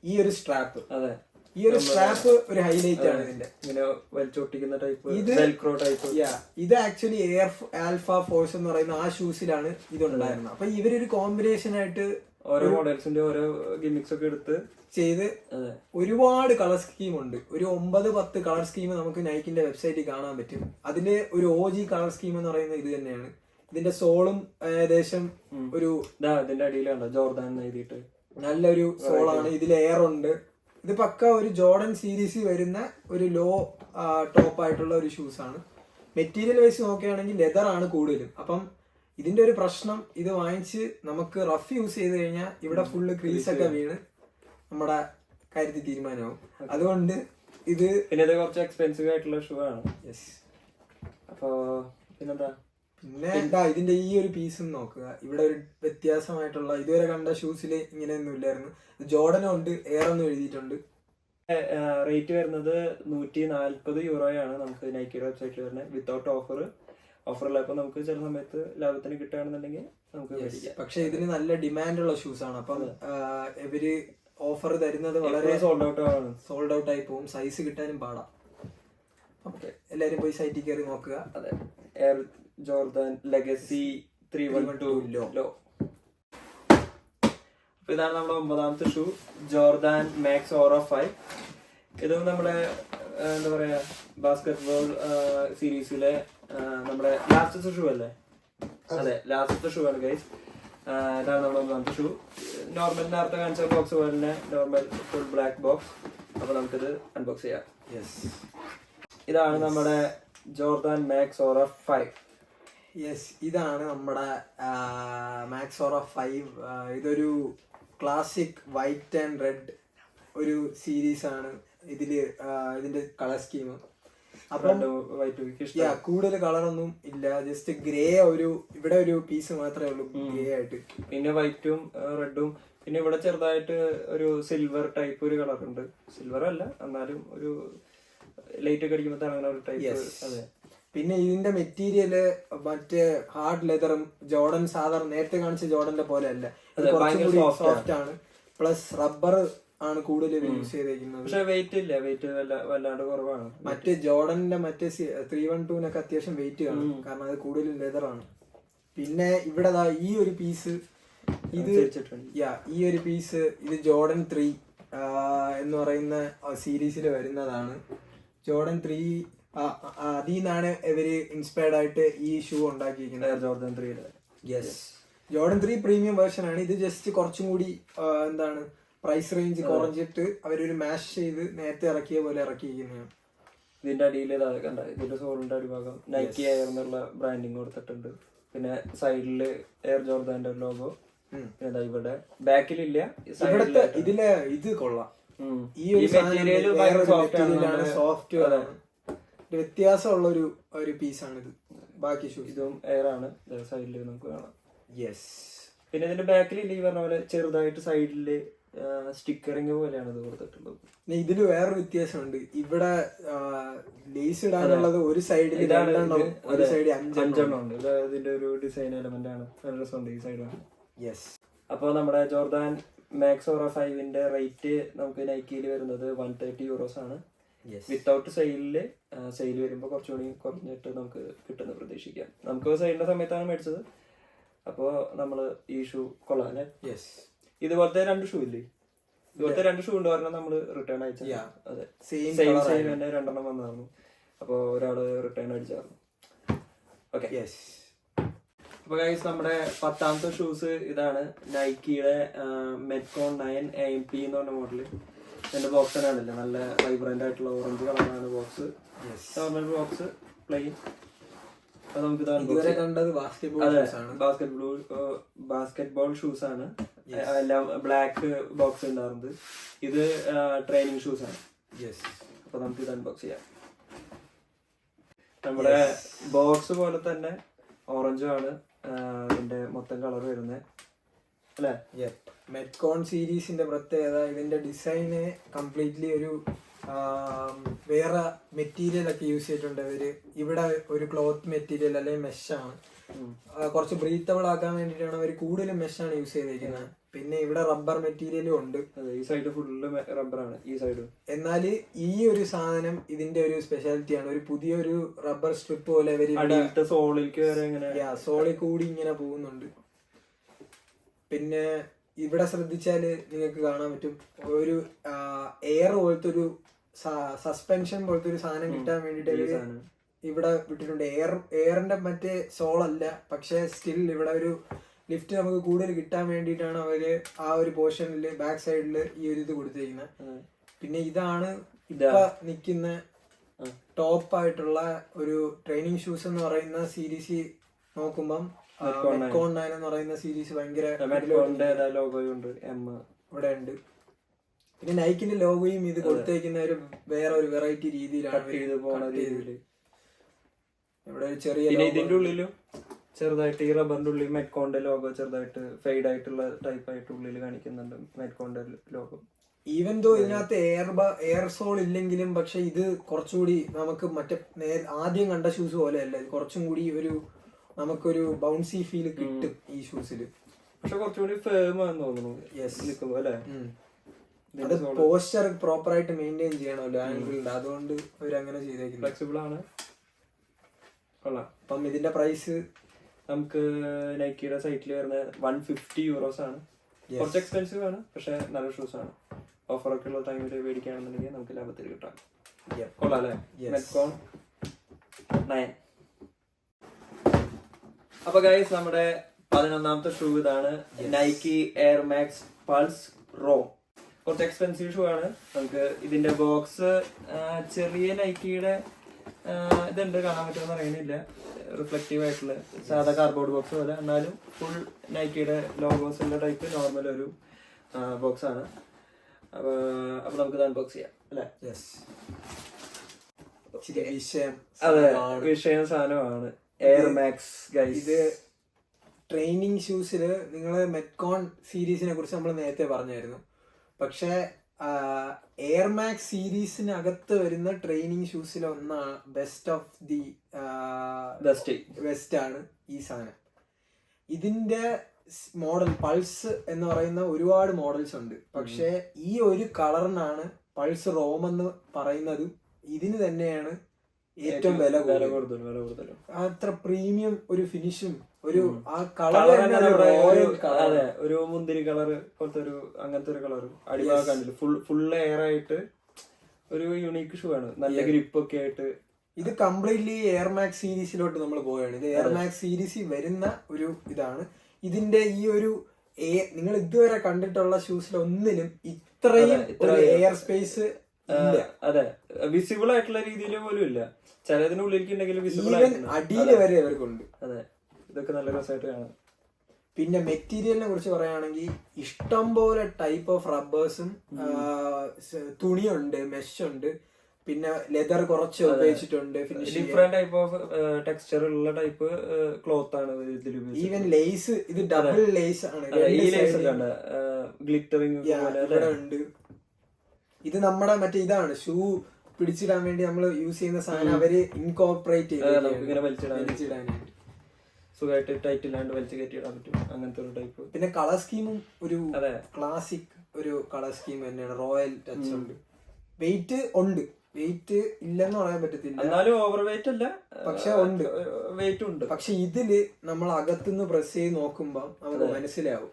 ഈ ഒരു സ്ട്രാപ്പ്. അതെ, ഈ ഒരു സ്ട്രാപ്പ് ഒരു ഹൈലൈറ്റ് ആണ് ഇതിന്റെ. ഇങ്ങനെ വലിച്ചൊട്ടിക്കുന്ന ടൈപ്പ്, വെൽക്രോ ടൈപ്പ്. ഇത് ആക്ച്വലി എയർ ആൽഫ ഫോഴ്സ് എന്ന് പറയുന്ന ആ ഷൂസിലാണ് ഇതുണ്ടായിരുന്നത്. അപ്പൊ ഇവരൊരു കോമ്പിനേഷൻ ആയിട്ട് ഓരോ മോഡൽസിന്റെ ഓരോ ഗിമിക്സ് ഒക്കെ എടുത്ത് ചെയ്ത് ഒരുപാട് കളർ സ്കീം ഉണ്ട്. ഒരു 9-10 കളർ സ്കീം നമുക്ക് നൈക്കിന്റെ വെബ്സൈറ്റിൽ കാണാൻ പറ്റും. അതില് ഒരു OG കളർ സ്കീം എന്ന് പറയുന്നത് ഇത് തന്നെയാണ്. ഇതിന്റെ സോളും ഏകദേശം ഒരു ഇതിന്റെ അടിയിലാണ് ജോർദാൻ എഴുതിയിട്ട് നല്ലൊരു സോളാണ്. ഇതിൽ എയർ ഉണ്ട്. ഇത് പക്ക ഒരു ജോർഡൻ സീരീസിൽ വരുന്ന ഒരു ലോ ടോപ്പ് ആയിട്ടുള്ള ഒരു ഷൂസ് ആണ്. മെറ്റീരിയൽ വൈസ് നോക്കുകയാണെങ്കിൽ ലെതർ ആണ് കൂടുതലും. അപ്പം ഇതിന്റെ ഒരു പ്രശ്നം, ഇത് വാങ്ങിച്ച് നമുക്ക് റഫ് യൂസ് ചെയ്ത് കഴിഞ്ഞാൽ ഇവിടെ ഫുള്ള് ക്രീസ് ഒക്കെ വീണ് നമ്മുടെ കാര്യത്തിൽ തീരുമാനമാവും. അതുകൊണ്ട് ഇത് പിന്നെ ഇത് കുറച്ച് എക്സ്പെൻസീവ് ആയിട്ടുള്ള ഷൂ ആണ്. യെസ്. അപ്പോ പിന്നെന്താ, പിന്നെ എന്താ ഇതിന്റെ ഈ ഒരു പീസും നോക്കുക. ഇവിടെ ഒരു വ്യത്യാസമായിട്ടുള്ള, ഇതുവരെ കണ്ട ഷൂസിൽ ഇങ്ങനെയൊന്നും ഇല്ലായിരുന്നു. ജോർഡനും ഉണ്ട്, എയർ ഒന്നും എഴുതിയിട്ടുണ്ട്. റേറ്റ് വരുന്നത് 140 യൂറോയാണ് നമുക്ക് നൈക്കിയുടെ വെബ്സൈറ്റിൽ വരുന്നത്, വിത്തൗട്ട് ഓഫറുള്ളപ്പോൾ നമുക്ക് ചില സമയത്ത് ലാഭത്തിന് കിട്ടുകയാണെന്നുണ്ടെങ്കിൽ നമുക്ക് മേടിക്കാം. പക്ഷെ ഇതിന് നല്ല ഡിമാൻഡുള്ള ഷൂസ് ആണ്. അപ്പം ഇവര് ഓഫർ തരുന്നത് വളരെ സോൾഡ് ഔട്ട് ആയി പോകും. സൈസ് കിട്ടാനും പാടാം. ഓക്കെ, എല്ലാരും പോയി സൈറ്റിൽ കയറി നോക്കുക. അതെ, എയർ ജോർദാൻ ലെഗസി 312 ലോ. അപ്പൊ ഇതാണ് നമ്മുടെ 9ാമത്തെ ഷൂ, ജോർദാൻ മാക്സ് ഓറ 5. ഇതും നമ്മുടെ എന്താ പറയാ ബാസ്കറ്റ് ബോൾ സീരീസിലെ നമ്മുടെ ലാസ്റ്റത്തെ ഷൂ അല്ലേ? അതെ, ലാസ്റ്റത്തെ ഷൂ ആണ് ഗൈസ്. ഇതാണ് നമ്മുടെ 9ാമത്തെ ഷൂ. നോർമൽ നേരത്തെ കാണിച്ച ബോക്സ് പോലെ തന്നെ നോർമൽ ഫുൾ ബ്ലാക്ക് ബോക്സ്. അപ്പൊ നമുക്കിത് അൺബോക്സ് ചെയ്യാം. ഇതാണ് നമ്മുടെ ജോർദാൻ മാക്സ് ഓറ 5. യെസ്, ഇതാണ് നമ്മുടെ മാക്സ് ഓറ 5. ഇതൊരു ക്ലാസിക് വൈറ്റ് ആൻഡ് റെഡ് ഒരു സീരീസ് ആണ്. ഇതിന്റെ കളർ സ്കീം അപ്പം കൂടുതൽ കളറൊന്നും ഇല്ല. ജസ്റ്റ് ഗ്രേ, ഇവിടെ ഒരു പീസ് മാത്രമേ ഉള്ളൂ ഗ്രേ ആയിട്ട്. പിന്നെ വൈറ്റും റെഡും, പിന്നെ ഇവിടെ ചെറുതായിട്ട് ഒരു സിൽവർ ടൈപ്പ് ഒരു കളർ ഉണ്ട്. സിൽവർ അല്ല, എന്നാലും ഒരു ലൈറ്റ് ഒക്കെ അടിക്കുമ്പോൾ അങ്ങനെ ഒരു ടൈപ്പ്. അതെ. പിന്നെ ഇതിന്റെ മെറ്റീരിയല് മറ്റേ ഹാർഡ് ലെതറും ജോർഡൻ സാധാരണ നേരത്തെ കാണിച്ച ജോർഡന്റെ പോലെ അല്ല, സോഫ്റ്റ് ആണ്. പ്ലസ് റബ്ബർ ആണ് കൂടുതൽ യൂസ് ചെയ്തേക്കുന്നത്. പക്ഷെ വെയിറ്റ് ഇല്ല, വെയിറ്റ് വല്ലാണ്ട് കുറവാണ്. മറ്റേ ജോർഡന്റെ മറ്റേ 312 അത്യാവശ്യം വെയിറ്റ് കാണും, കാരണം അത് കൂടുതൽ ലെതർ ആണ്. പിന്നെ ഇവിടെ ഈ ഒരു പീസ്, ഈ ഒരു പീസ് ഇത് ജോർഡൻ 3 എന്ന് പറയുന്ന സീരീസിൽ വരുന്നതാണ്. ജോർഡൻ 3 അതിൽ നിന്നാണ് ഇവര് ഇൻസ്പയർഡ് ആയിട്ട് ഈ ഷൂ ഉണ്ടാക്കിയിരിക്കുന്നത്. Jordan 3. Yes, Jordan 3 premium version ആണ്. ഇത് ജസ്റ്റ് കുറച്ചും കൂടി എന്താണ് പ്രൈസ് റേഞ്ച് കുറഞ്ഞിട്ട് അവരൊരു മാഷ് ചെയ്ത് നേരത്തെ ഇറക്കിയ പോലെ ഇറക്കിയിരിക്കുന്നതാണ്. ഇതിന്റെ അടിയിൽ കണ്ട, ഇതിന്റെ സോളിന്റെ അടിഭാഗം നൈക്കി എയർ എന്നുള്ള ബ്രാൻഡിങ് കൊടുത്തിട്ടുണ്ട്. പിന്നെ സൈഡില് എയർ ജോർദാന്റെ ലോഗോ. പിന്നെ ഇവിടെ ബാക്കിലില്ല, ഇതില് ഇത് കൊള്ളാം. ഈ ഒരു സോഫ്റ്റ് വ്യത്യാസമുള്ള ഒരു പീസാണ് ഇത്. ബാക്കി ഷൂ ഇതും എയർ ആണ്, സൈഡില് നമുക്ക് കാണാം. യെസ്. പിന്നെ ഇതിന്റെ ബാക്കിലില്ല, ഈ പറഞ്ഞ പോലെ ചെറുതായിട്ട് സൈഡില് സ്റ്റിക്കറിങ് പോലെയാണ് ഇത് കൊടുത്തിട്ടുള്ളത്. ഇതില് വേറൊരു വ്യത്യാസമുണ്ട്. ഇവിടെ ലേസ് ഇടാനുള്ളത് ഒരു സൈഡിൽ 2 ഒരു സൈഡിൽ 5 ഉണ്ട്. ഇതിന്റെ ഒരു ഡിസൈൻ എലമെന്റ് ആണ്, നല്ല രസമുണ്ട് ഈ സൈഡ്. യെസ്. അപ്പോൾ നമ്മുടെ ജോർദാൻ മാക്സ് ഓറ 5ന്റെ റേറ്റ് നമുക്ക് നൈക്കിയിൽ വരുന്നത് 130 യൂറോസ് ആണ്. വിത്തൗട്ട് സെയിൽ വരുമ്പോൾ കുറച്ചുകൂടി കുറഞ്ഞിട്ട് നമുക്ക് കിട്ടുന്ന പ്രതീക്ഷിക്കാം. നമുക്ക് സെയിലിന്റെ സമയത്താണ് മേടിച്ചത്. അപ്പോൾ നമ്മള് ഈ ഷൂ കൊള്ളാം അല്ലേ? യെസ്. ഇതുപോലത്തെ 2 ഷൂ ഇല്ലേ? ഇതുപോലത്തെ 2 ഷൂ ഉണ്ട് പറഞ്ഞാൽ നമ്മള് റിട്ടേൺ അയച്ചു. അതെ, സെയിം തന്നെ 2 വന്നായിരുന്നു. അപ്പോൾ ഒരാള് റിട്ടേൺ അടിച്ചായിരുന്നു. ഓക്കെ. യെസ്. അപ്പൊ ഗൈസ്, നമ്മുടെ 10ാമത്തെ ഷൂസ് ഇതാണ്, നൈക്കിയുടെ മെറ്റ്കോൺ 9 AMP എന്ന് പറഞ്ഞ മോഡല്. ഇതിന്റെ ബോക്സ് തന്നെ ആണല്ലോ, നല്ല വൈബ്രന്റ് ആയിട്ടുള്ള ഓറഞ്ച് കളറാണ് box. Normal box, plain. Basketball shoes ആണ്. എല്ലാം ബ്ലാക്ക് ബോക്സ് ഉണ്ടായിരുന്നത്. ഇത് ട്രെയിനിങ് ഷൂസ് ആണ്. അപ്പൊ നമുക്ക് ഇത് അൺബോക്സ് ചെയ്യാം. നമ്മുടെ ബോക്സ് പോലെ തന്നെ ഓറഞ്ചും ആണ് ഇതിന്റെ മൊത്തം കളർ വരുന്നത് അല്ലേ? മെറ്റ്കോൺ സീരീസിന്റെ പ്രത്യേകത ഇതിന്റെ ഡിസൈന് കംപ്ലീറ്റ്ലി ഒരു വേറെ മെറ്റീരിയൽ ഒക്കെ യൂസ് ചെയ്തിട്ടുണ്ട് ഇവര്. ഇവിടെ ഒരു ക്ലോത്ത് മെറ്റീരിയൽ അല്ലെങ്കിൽ മെഷാണ്, കുറച്ച് ബ്രീത്തബിൾ ആക്കാൻ വേണ്ടിയിട്ടാണ് അവർ കൂടുതലും മെഷാണ് യൂസ് ചെയ്തിരിക്കുന്നത്. പിന്നെ ഇവിടെ റബ്ബർ മെറ്റീരിയലും ഉണ്ട്. ഈ സൈഡ് ഫുള്ള് റബ്ബറാണ് ഈ സൈഡ്. എന്നാൽ ഈ ഒരു സാധനം ഇതിന്റെ ഒരു സ്പെഷ്യാലിറ്റി ആണ്. ഒരു പുതിയൊരു റബ്ബർ സ്ട്രിപ്പ് പോലെ സോളിൽ കൂടി ഇങ്ങനെ പോകുന്നുണ്ട്. പിന്നെ ഇവിടെ ശ്രദ്ധിച്ചാല് നിങ്ങൾക്ക് കാണാൻ പറ്റും ഒരു എയർ പോലത്തെ ഒരു സസ്പെൻഷൻ പോലത്തെ ഒരു സാധനം കിട്ടാൻ വേണ്ടിട്ട് ഇവിടെ വിട്ടിട്ടുണ്ട്. എയറിന്റെ മറ്റേ സോളല്ല, പക്ഷെ സ്റ്റിൽ ഇവിടെ ഒരു ലിഫ്റ്റ് നമുക്ക് കൂടുതൽ കിട്ടാൻ വേണ്ടിയിട്ടാണ് അവര് ആ ഒരു പോർഷനിൽ ബാക്ക് സൈഡിൽ ഈ ഒരു ഇത് കൊടുത്തിരിക്കുന്നത്. പിന്നെ ഇതാണ് ഇപ്പൊ നിൽക്കുന്ന ടോപ്പ് ആയിട്ടുള്ള ഒരു ട്രെയിനിങ് ഷൂസ് എന്ന് പറയുന്ന സീരീസ് നോക്കുമ്പം മെറ്റ്കോൺ 9 എന്ന് പറയുന്ന സീരീസ് ഭയങ്കര ഇവിടെ ഉണ്ട്. പിന്നെ നൈക്കിന്റെ ലോഗോയും ഇത് കൊടുത്തേക്കുന്ന ഒരു വേറെ ഒരു വെറൈറ്റി രീതിയിലാണ് ഇവിടെ ഒരു ചെറിയ ഇതിന്റെ ഉള്ളിലും ചെറുതായിട്ട് ഈ റബ്ബറിന്റെ ഉള്ളിൽ മെറ്റ്കോണിന്റെ ലോഗോ ചെറുതായിട്ട് ഫെയ്ഡ് ആയിട്ടുള്ള ടൈപ്പ് ആയിട്ട് ഉള്ളിൽ കാണിക്കുന്നുണ്ട് മെറ്റ്കോണിന്റെ ലോഗോ. ഈവൻ ദോ ഇതിനകത്ത് എയർ സോൾ ഇല്ലെങ്കിലും പക്ഷെ ഇത് കുറച്ചുകൂടി നമുക്ക് മറ്റേ ആദ്യം കണ്ട ഷൂസ് പോലെ അല്ല, ഇത് കുറച്ചും കൂടി ഒരു നമുക്കൊരു ബൗൺസി ഫീൽ കിട്ടും ഈ ഷൂസിൽ. പക്ഷെ കുറച്ചുകൂടി ഫേം ആണെന്ന് തോന്നുന്നു നിൽക്കുമ്പോ അല്ലെ. അത് പോസ്ചർ പ്രോപ്പർ ആയിട്ട് മെയിൻറ്റെയിൻ ചെയ്യണമല്ലോ ആംഗിളിൽ, അതുകൊണ്ട് അവരങ്ങനെ ചെയ്തേക്കുന്നു. ഫ്ലെക്സിബിൾ ആണ്. കൊള്ളാം. അപ്പം ഇതിന്റെ പ്രൈസ് നമുക്ക് നൈക്കിയുടെ സൈറ്റിൽ വരുന്ന €150 ആണ്. കുറച്ച് എക്സ്പെൻസീവ് ആണ്, പക്ഷെ നല്ല ഷൂസ് ആണ്. ഓഫറൊക്കെ ഉള്ള ടൈമിൽ മേടിക്കുകയാണെന്നുണ്ടെങ്കിൽ നമുക്ക് ലാഭത്തിൽ കിട്ടാം. കൊള്ളാം അല്ലേ മെറ്റ്കോൺ 9. അപ്പൊ ഗൈസ് നമ്മുടെ 11ാമത്തെ ഷൂ ഇതാണ്, Nike Air Max Pulse Roam. കുറച്ച് എക്സ്പെൻസീവ് ഷൂ ആണ്. നമുക്ക് ഇതിന്റെ ബോക്സ് ചെറിയ നൈക്കിയുടെ ഇതുണ്ട്, കാണാൻ പറ്റുമെന്ന് അറിയുന്നില്ല. റിഫ്ലക്റ്റീവ് ആയിട്ടുള്ള സാധാ കാർഡ്ബോർഡ് ബോക്സ് പോലെ, എന്നാലും ഫുൾ നൈക്കിയുടെ ലോഗോസിന്റെ ടൈപ്പ് നോർമൽ ഒരു ബോക്സ് ആണ്. അപ്പൊ നമുക്ക് അൺബോക്സ് ചെയ്യാം അല്ലെ. അതെ, വിഷയം സാധനമാണ് എയർ മാക്സ് ഗൈസ്. ഇത് ട്രെയിനിങ് ഷൂസിൽ നിങ്ങൾ മെറ്റ്കോൺ സീരീസിനെ കുറിച്ച് നമ്മൾ നേരത്തെ പറഞ്ഞായിരുന്നു. പക്ഷെ എയർ മാക്സ് സീരീസിനകത്ത് വരുന്ന ട്രെയിനിങ് ഷൂസിൽ ഒന്നാണ് ബെസ്റ്റ് ഓഫ് ദി ബെസ്റ്റ് ആണ് ഈ സാധനം. ഇതിന്റെ മോഡൽ പൾസ് എന്ന് പറയുന്ന ഒരുപാട് മോഡൽസ് ഉണ്ട്. പക്ഷെ ഈ ഒരു കളറിനാണ് പൾസ് റോം എന്ന് പറയുന്നതും ഇതിന് തന്നെയാണ് ഏറ്റവും വില കൂടുതൽ. അത്ര പ്രീമിയം ഒരു ഫിനിഷും ഒരു ആ കളർ ഒരു മുന്തിരി കളർ പോലത്തെ ഒരു അങ്ങനത്തെ ഒരു കളർ അടിഭാഗം കണ്ടില്ല. ഫുൾ എയർ ആയിട്ട് ഒരു യുണീക്ക് ഷൂ ആണ്, നല്ല ഗ്രിപ്പ് ഒക്കെ ആയിട്ട്. ഇത് കംപ്ലീറ്റ്ലി എയർ മാക്സ് സീരീസിലോട്ട് നമ്മൾ പോവുകയാണ്. ഇത് എയർ മാക്സ് സീരീസിൽ വരുന്ന ഒരു ഇതാണ്. ഇതിന്റെ ഈ ഒരു നിങ്ങൾ ഇതുവരെ കണ്ടിട്ടുള്ള ഷൂസിൽ ഒന്നിനും ഇത്രയും എയർ സ്പേസ് ഇല്ല. അതെ, വിസിബിൾ ആയിട്ടുള്ള രീതിയിൽ പോലും ഇല്ല. ചിലതിനുള്ളിലേക്ക് വിസിബിൾ അടിയില് വരെ അവർക്കുണ്ട്. അതെ, ഇതൊക്കെ നല്ല രസമായിട്ട് കാണാം. പിന്നെ മെറ്റീരിയലിനെ കുറിച്ച് പറയുകയാണെങ്കിൽ ഇഷ്ടംപോലെ ടൈപ്പ് ഓഫ് റബ്ബേഴ്സും തുണിയുണ്ട്, മെഷ് ഉണ്ട്, പിന്നെ ലെതർ കുറച്ച് ഉപയോഗിച്ചിട്ടുണ്ട്. ഡിഫറെന്റ് ടൈപ്പ് ഓഫ് ടെക്സ്ചർ ഉള്ള ടൈപ്പ് ക്ലോത്ത് ആണ് ഇതിൽ. ഈവൻ ലേസ്, ഇത് ഡബിൾ ലേസ് ആണ്. ഈ ലേസ് ഗ്ലിറ്ററിംഗ് ഉണ്ട്. ഇത് നമ്മുടെ മറ്റേ ഇതാണ് ഷൂ പിടിച്ചിടാൻ വേണ്ടി നമ്മൾ യൂസ് ചെയ്യുന്ന സാധനം അവര് ഇൻകോർപ്പറേറ്റ് ചെയ്തിടാനായിട്ട് സുഖമായിട്ട് ടൈറ്റ് ഇല്ലാണ്ട് വലിച്ചു കയറ്റി ഇടാൻ പറ്റും, അങ്ങനത്തെ ഒരു ടൈപ്പ്. പിന്നെ കളർ സ്കീമും ഒരു ക്ലാസിക് ഒരു കളർ സ്കീം തന്നെയാണ്. റോയൽ ടച്ച് ഉണ്ട്. വെയിറ്റ് ഉണ്ട്, വെയിറ്റ് ഇല്ലെന്ന് പറയാൻ പറ്റത്തില്ല, എന്നാലും ഓവർ വെയിറ്റ് അല്ല, പക്ഷെ ഉണ്ട്, വെയിറ്റ് ഉണ്ട്. പക്ഷെ ഇതില് നമ്മൾ അകത്തുനിന്ന് പ്രസ് ചെയ്ത് നോക്കുമ്പോ നമുക്ക് മനസ്സിലാവും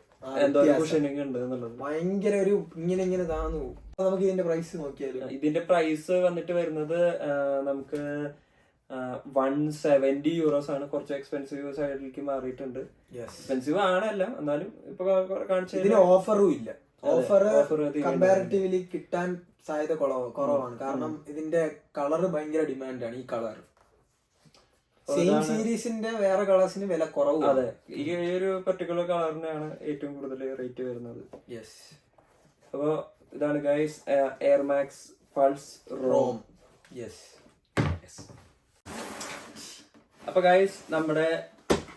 ഭയങ്കര ഒരു ഇങ്ങനെ താന്നു പോകും. നമുക്ക് ഇതിന്റെ പ്രൈസ് നോക്കിയാലും ഇതിന്റെ പ്രൈസ് വന്നിട്ട് വരുന്നത് നമുക്ക് €170 ആണ്. കുറച്ച് എക്സ്പെൻസീവ് സൈഡിലേക്ക് മാറിയിട്ടുണ്ട്. എക്സ്പെൻസീവ് ആണല്ല, എന്നാലും ഇപ്പൊ ഇതിന് ഓഫറും ഇല്ല. ഓഫർ കമ്പാരിറ്റീവ്ലി കിട്ടാൻ സാധ്യത കുറവാണ്. കാരണം ഇതിന്റെ കളർ ഭയങ്കര ഡിമാൻഡാണ്. ഈ കളർ സെയിം സീരീസിന്റെ വേറെ കളേഴ്സിന് വില കുറവ്. അതെ, ഈ ഒരു പർട്ടിക്കുലർ കളറിനാണ് ഏറ്റവും കൂടുതൽ റേറ്റ് വരുന്നത്. അപ്പൊ ഇതാണ് guys Air Max Pulse Roam. അപ്പൊ ഗൈസ് നമ്മുടെ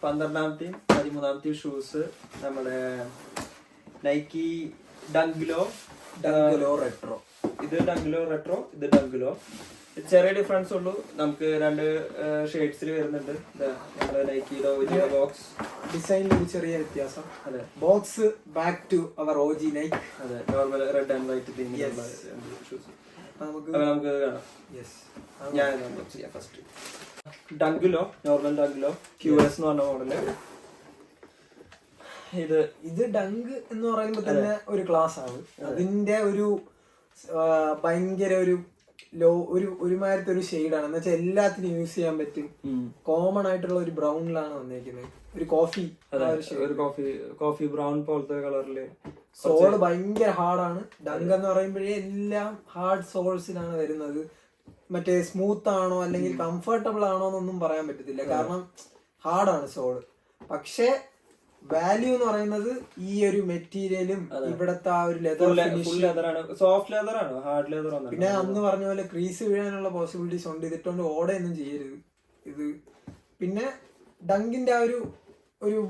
12ാമത്തെയും 13ാമത്തെയും ഷൂസ് നമ്മുടെ നൈക്കി ഡങ്ക്ലോ റെട്രോ. ഇത് ഡങ്ക്ലോ റെട്രോ, ഇത് ഡങ്ക്ലോ. ചെറിയ ഡിഫറൻസ് ഉള്ളൂ. നമുക്ക് 2 ഷെയ്ഡ്സിൽ വരുന്നുണ്ട്. നമ്മുടെ നൈക്കിയുടെ ഒറിജിനൽ ബോക്സ് ഡിസൈനിൽ ഒരു ചെറിയ വ്യത്യാസം. അതെ, box back to our OG Nike. അതെ, നോർമൽ റെഡ് ആൻഡ് വൈറ്റ് തീമിലുള്ള ഷൂസ്. നമുക്ക് കാണാം. ഞാൻ ചെയ്യാം. ഫസ്റ്റ് ഡങ്കിലോ, നോർമൽ ഡങ്കിലോ QS എന്ന് പറഞ്ഞ മോഡല്. ഇത് ഡങ്ക് എന്ന് പറയുമ്പോ തന്നെ ഒരു ക്ലാസ് ആണ്. അതിന്റെ ഒരു ഭയങ്കര ഒരു ഒരുമാരത്തെ ഒരു ഷെയ്ഡാണ്. എന്ന് വെച്ചാൽ എല്ലാത്തിനും യൂസ് ചെയ്യാൻ പറ്റും. കോമൺ ആയിട്ടുള്ള ഒരു ബ്രൗണിലാണ് വന്നേക്കുന്നത്. ഒരു കോഫി ബ്രൗൺ പോലത്തെ കളറില്. സോള് ഭയങ്കര ഹാർഡാണ്. ഡങ്ക് എന്ന് പറയുമ്പോഴേ എല്ലാം ഹാർഡ് സോൾസിലാണ് വരുന്നത്. മറ്റേ സ്മൂത്ത് ആണോ അല്ലെങ്കിൽ കംഫർട്ടബിൾ ആണോ എന്നൊന്നും പറയാൻ പറ്റത്തില്ല. കാരണം ഹാർഡാണ് സോള്. പക്ഷെ വാല്യൂ എന്ന് പറയുന്നത് ഈ ഒരു മെറ്റീരിയലും ഇവിടത്തെ ആ ഒരു ലെതർ സോഫ്റ്റ് ലെതർ ആണ്, ഹാർഡ് ലെതർ. പിന്നെ അന്ന് പറഞ്ഞ പോലെ ക്രീസ് വീഴാനുള്ള പോസിബിലിറ്റീസ് ഉണ്ട്. ഇതിട്ടോണ്ട് ഓടയൊന്നും ചെയ്യരുത് ഇത്. പിന്നെ ഡങ്കിന്റെ ആ ഒരു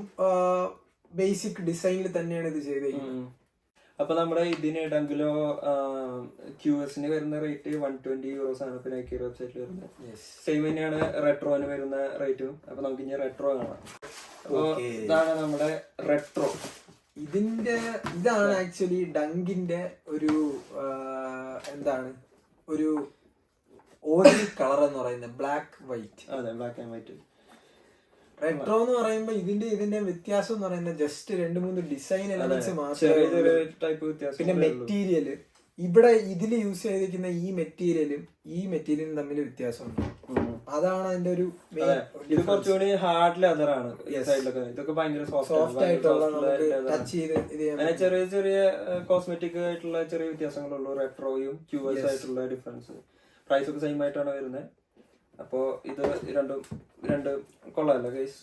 ബേസിക് ഡിസൈനിൽ തന്നെയാണ് ഇത് ചെയ്തേക്കുന്നത്. അപ്പൊ നമ്മുടെ ഇതിന് ഡങ്കിലോ QSന് വരുന്ന റേറ്റ് €120 ആണ്. പിന്നെ നൈക്കി വെബ്സൈറ്റിൽ വരുന്നത് സെയിം തന്നെയാണ്. റെട്രോന് വരുന്ന റേറ്റും. അപ്പൊ നമുക്ക് ഇനി റെട്രോ കാണാം. അപ്പൊ ഇതാണ് നമ്മുടെ റെട്രോ. ഇതാണ് ആക്ച്വലി ഡങ്കിന്റെ ഒരു എന്താണ് ഒരു ഓജി കളർ എന്ന് പറയുന്നത്. Black white. അതെ, ബ്ലാക്ക് ആൻഡ് വൈറ്റ്. റെട്രോ എന്ന് പറയുമ്പോ ഇതിന്റെ വ്യത്യാസം എന്ന് പറയുന്നത് ജസ്റ്റ് 2-3 ഡിസൈൻ എലമെന്റ്സ് മാത്രമേ. പിന്നെ മെറ്റീരിയല് ഇതില് യൂസ് ചെയ്തിരിക്കുന്ന ഈ മെറ്റീരിയലും തമ്മിൽ വ്യത്യാസമുണ്ട്. അതാണ് അതിന്റെ ഒരു ഇത് കുറച്ചുകൂടി ഹാർഡ് ലെതർ ആണ്. ഇതൊക്കെ ഭയങ്കര സോഫ്റ്റ് ആയിട്ടുള്ള ടച്ച് ചെയ്ത് അങ്ങനെ ചെറിയ ചെറിയ കോസ്മെറ്റിക് ആയിട്ടുള്ള ചെറിയ വ്യത്യാസങ്ങളുള്ളൂ റെട്രോയും QS ആയിട്ടുള്ള ഡിഫറൻസ്. പ്രൈസ് ഒക്കെ സെയിം ആയിട്ടാണ് വരുന്നത്. അപ്പോ ഇത് രണ്ടും കൊള്ളാമല്ലോ ഗൈസ്.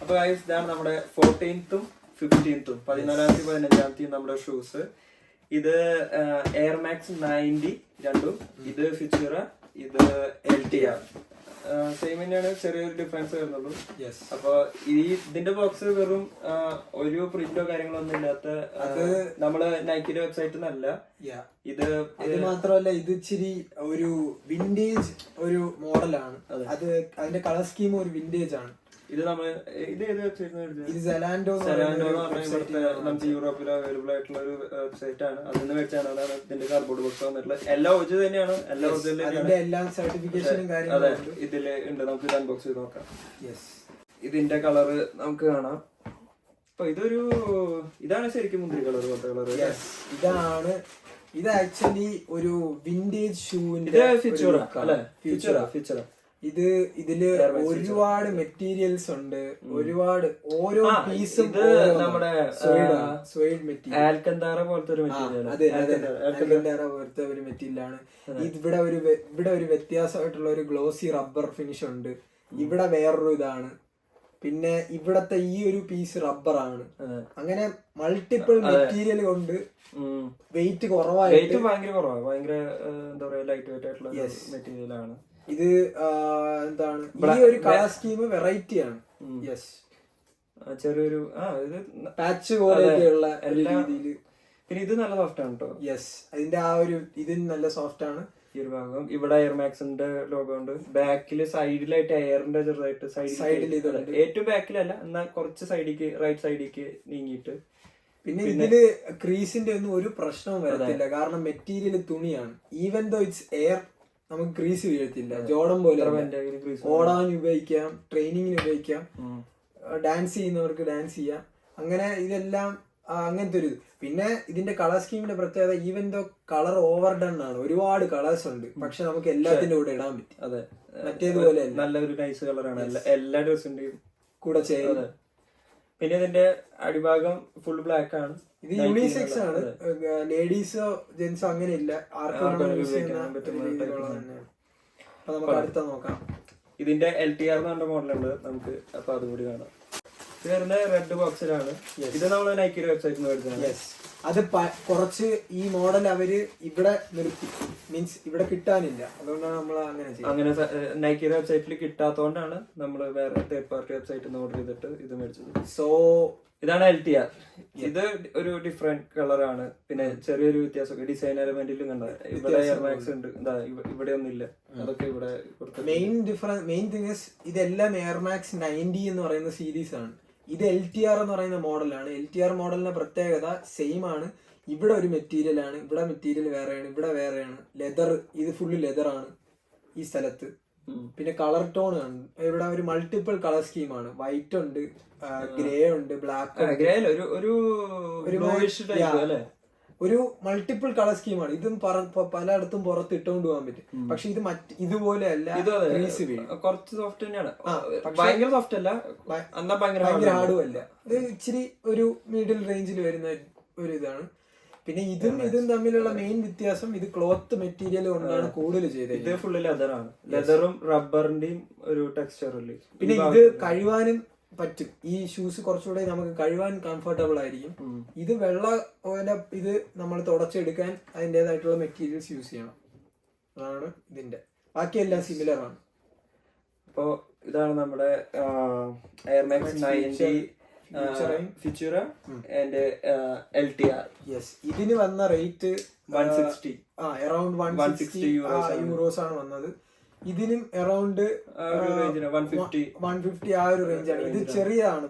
അപ്പൊ ഗൈസ് ഇതാണ് നമ്മുടെ 14th 15th 14th 15th നമ്മുടെ ഷൂസ്. ഇത് എയർ മാക്സ് 90 രണ്ടും. ഇത് ഫിച്ചുറ, ഇത് LTR. സെയിം തന്നെയാണ്, ചെറിയൊരു ഡിഫറൻസ് വരുന്നുള്ളൂ. അപ്പൊ ഇതിന്റെ ബോക്സ് വെറും ഒരു പ്രിന്റോ കാര്യങ്ങളോ ഒന്നും ഇല്ലാത്ത, അത് നമ്മള് നൈക്കിയുടെ വെബ്സൈറ്റിൽ നിന്നല്ല. ഇത് മാത്രമല്ല, ഇത് ഇച്ചിരി ഒരു വിന്റേജ് ഒരു മോഡലാണ്. അതിന്റെ കളർ സ്കീം ഒരു വിന്റേജ് ആണ്. ഇത് ഏത് വെബ്സൈറ്റ്? ഇത് സെലാൻഡോ നമുക്ക് യൂറോപ്പിൽ അവൈലബിൾ ആയിട്ടുള്ള ഒരു വെബ്സൈറ്റ് ആണ്. അതിന് വെച്ചാണ് അതാണ് ഇതിന്റെ കാർഡ്ബോർഡ് ബോക്സ് വന്നിട്ടുള്ളത്. എല്ലാം ഒറിജിനൽ തന്നെയാണ്. എല്ലാം സർട്ടിഫിക്കേഷനും കാര്യങ്ങളും ഇതില് ഉണ്ട്. നമുക്ക് ഇത് അൺബോക്സ് ചെയ്ത് നോക്കാം. ഇതിന്റെ കളറ് നമുക്ക് കാണാം. അപ്പൊ ഇതാണ് ശരിക്കും മുന്തിരി കളർ പോലത്തെ കളറ്. ഇത് ആക്ച്വലി ഒരു വിന്റേജ് ഷൂവിന്റെ ഫിച്ചുറ. ഇതില് ഒരുപാട് മെറ്റീരിയൽസ് ഉണ്ട്. ഒരുപാട് ഓരോ പീസും നമ്മുടെ സ്വേഡ് മെറ്റീരിയൽ, ആൽക്കന്താറ പോലത്തെ ഒരു മെറ്റീരിയൽ. ആൽക്കന്താറ പോലത്തെ ഒരു മെറ്റീരിയലാണ്. ഇവിടെ ഒരു വ്യത്യാസമായിട്ടുള്ള ഒരു ഗ്ലോസി റബ്ബർ ഫിനിഷ് ഉണ്ട്. ഇവിടെ വേറൊരു ഇതാണ്. പിന്നെ ഇവിടത്തെ ഈ ഒരു പീസ് റബ്ബർ ആണ്. അങ്ങനെ മൾട്ടിപ്പിൾ മെറ്റീരിയൽ കൊണ്ട് വെയിറ്റ് കുറവായിട്ട് ഭയങ്കര എന്താ പറയാ ലൈറ്റ് വെയിറ്റ് ആയിട്ടുള്ള മെറ്റീരിയൽ ആണ്. ഇത് എന്താണ് ഈ ഒരു കളർ സ്കീം വെറൈറ്റി ആണ്. ചെറിയൊരു പാച്ച് പോലെയൊക്കെയുള്ള രീതിയിൽ. പിന്നെ ഇത് നല്ല സോഫ്റ്റ് ആണ് കേട്ടോ. അതിന്റെ ആ ഒരു ഇതിന് നല്ല സോഫ്റ്റ് ആണ്. ഈ ഒരു ഭാഗം ഇവിടെ എയർ മാക്സിന്റെ ലോഗോ ഉണ്ട്. ബാക്കില് സൈഡിലായിട്ട് എയറിന്റെ ചെറുതായിട്ട് സൈഡിൽ ഏറ്റവും ബാക്കിലല്ല, എന്നാൽ കുറച്ച് സൈഡിക്ക് റൈറ്റ് സൈഡിക്ക് നീങ്ങിയിട്ട്. പിന്നെ ഇതില് ക്രീസിന്റെ ഒന്നും ഒരു പ്രശ്നവും വരത്തില്ല. കാരണം മെറ്റീരിയൽ തുണിയാണ്. ഈവൻ ദോ ഇറ്റ്സ് എയർ, നമുക്ക് ക്രീസ് വീഴത്തില്ല. ജോർഡൻ പോലെ ഓടാൻ ഉപയോഗിക്കാം, ട്രെയിനിങ്ങിന് ഉപയോഗിക്കാം, ഡാൻസ് ചെയ്യുന്നവർക്ക് ഡാൻസ് ചെയ്യാം. അങ്ങനെ ഇതെല്ലാം അങ്ങനത്തെ ഒരു. പിന്നെ ഇതിന്റെ കളർ സ്കീമിന്റെ പ്രത്യേകത, even though colour overdone ആണ്. ഒരുപാട് കളേഴ്സ് ഉണ്ട്, പക്ഷെ നമുക്ക് എല്ലാത്തിന്റെ കൂടെ ഇടാൻ പറ്റും. അതെ, മറ്റേതുപോലെ നല്ലൊരു നൈസ് കളറാണ് എല്ലാ ഡ്രസ്സിന്റെയും കൂടെ ചെയ്യുന്നത്. പിന്നെ ഇതിന്റെ അടിഭാഗം ഫുൾ ബ്ലാക്ക് ആണ്. ഇത് യൂണിസെക്സ് ആണ്. ലേഡീസോ ജെന്റ്സോ അങ്ങനെ ഇല്ല, ആർക്കും നമുക്ക് അടുത്ത നോക്കാം. ഇതിന്റെ LTR എന്ന് പറഞ്ഞ മോഡലുണ്ട് നമുക്ക്. അപ്പൊ അതും കൂടി കാണാം. ഇത് വരുന്ന റെഡ് ബോക്സിലാണ്. ഇത് നമ്മൾ നൈക്കിയുടെ വെബ്സൈറ്റിൽ നിന്ന് വരുന്നതാണ്. അത് കുറച്ച് ഈ മോഡൽ അവര് ഇവിടെ നിർത്തി, മീൻസ് ഇവിടെ കിട്ടാനില്ല, അതുകൊണ്ടാണ് നമ്മൾ അങ്ങനെ ചെയ്യുന്നത്. അങ്ങനെ നൈക്കിയുടെ വെബ്സൈറ്റിൽ കിട്ടാത്തതുകൊണ്ടാണ് നമ്മൾ വേറെ തേർഡ് പാർട്ടി വെബ്സൈറ്റിൽ നിന്ന് ഓർഡർ ചെയ്തിട്ട് ഇത് മേടിച്ചത്. സോ ഇതാണ് LTR. ഇത് ഒരു ഡിഫറെന്റ് കളറാണ്. പിന്നെ ചെറിയൊരു വ്യത്യാസമൊക്കെ ഡിസൈൻ എലമെന്റിലും കണ്ട. ഇവിടെ എയർമാക്സ് ഉണ്ട്, ഇവിടെ ഒന്നും ഇല്ല. അതൊക്കെ ഇവിടെ മെയിൻ തിങ് ഇസ് ഇതെല്ലാം എയർമാക്സ് 90 എന്ന് പറയുന്ന സീരീസ് ആണ്. ഇത് LTR എന്ന് പറയുന്ന മോഡലാണ്. LTR മോഡലിന്റെ പ്രത്യേകത സെയിം ആണ്. ഇവിടെ ഒരു മെറ്റീരിയൽ ആണ്, ഇവിടെ മെറ്റീരിയൽ വേറെയാണ്, ഇവിടെ വേറെയാണ്. ലെതർ, ഇത് ഫുള്ള് ലെതർ ആണ് ഈ സ്ഥലത്ത്. പിന്നെ കളർ ടോൺ ആണ്, ഇവിടെ ഒരു മൾട്ടിപ്പിൾ കളർ സ്കീമാണ്. വൈറ്റ് ഉണ്ട്, ഗ്രേ ഉണ്ട്, ബ്ലാക്ക്, ഒരു മൾട്ടിപ്പിൾ കളർ സ്കീമാണ്. ഇതും പലയിടത്തും പുറത്ത് ഇട്ടുകൊണ്ട് പോകാൻ പറ്റും. പക്ഷെ ഇത് ഇതുപോലെ അല്ല, കുറച്ച് സോഫ്റ്റ് തന്നെയാണ്. ഭയങ്കര സോഫ്റ്റ് അല്ല, ഭയങ്കര ഹാർഡും അല്ല. ഇത് ഇച്ചിരി ഒരു മിഡിൽ റേഞ്ചിൽ വരുന്ന ഒരു ഇതാണ്. പിന്നെ ഇതും തമ്മിലുള്ള മെയിൻ വ്യത്യാസം, ഇത് ക്ലോത്ത് മെറ്റീരിയൽ കൊണ്ടാണ് കൂടുതൽ ചെയ്തത്. ഇത് ഫുള്ള് ലെതറാണ്, ലെതറും റബ്ബറിന്റെയും ഒരു ടെക്സ്ചർ. പിന്നെ ഇത് കഴുകാനും പറ്റും. ഈ ഷൂസ് കുറച്ചുകൂടെ നമുക്ക് കഴുകാൻ കംഫർട്ടബിൾ ആയിരിക്കും. ഇത് വെള്ള പോലെ ഇത് നമ്മൾ തുടച്ചെടുക്കാൻ അതിൻ്റെതായിട്ടുള്ള മെറ്റീരിയൽസ് യൂസ് ചെയ്യണം. അതാണ് ഇതിന്റെ. ബാക്കിയെല്ലാം സിമിലർ ആണ്. അപ്പോ ഇതാണ് നമ്മുടെ എയർമാക്സ് 90 Futura and LTR. Yes, ഇതിന് വന്ന റേറ്റ് 160, അറൌണ്ട് 160 യൂറോസ് ആണ് വന്നത്. ഇതിനും അറൌണ്ട് 150 ആ ഒരു റേഞ്ച് ആണ്. ഇത് ചെറിയതാണ്,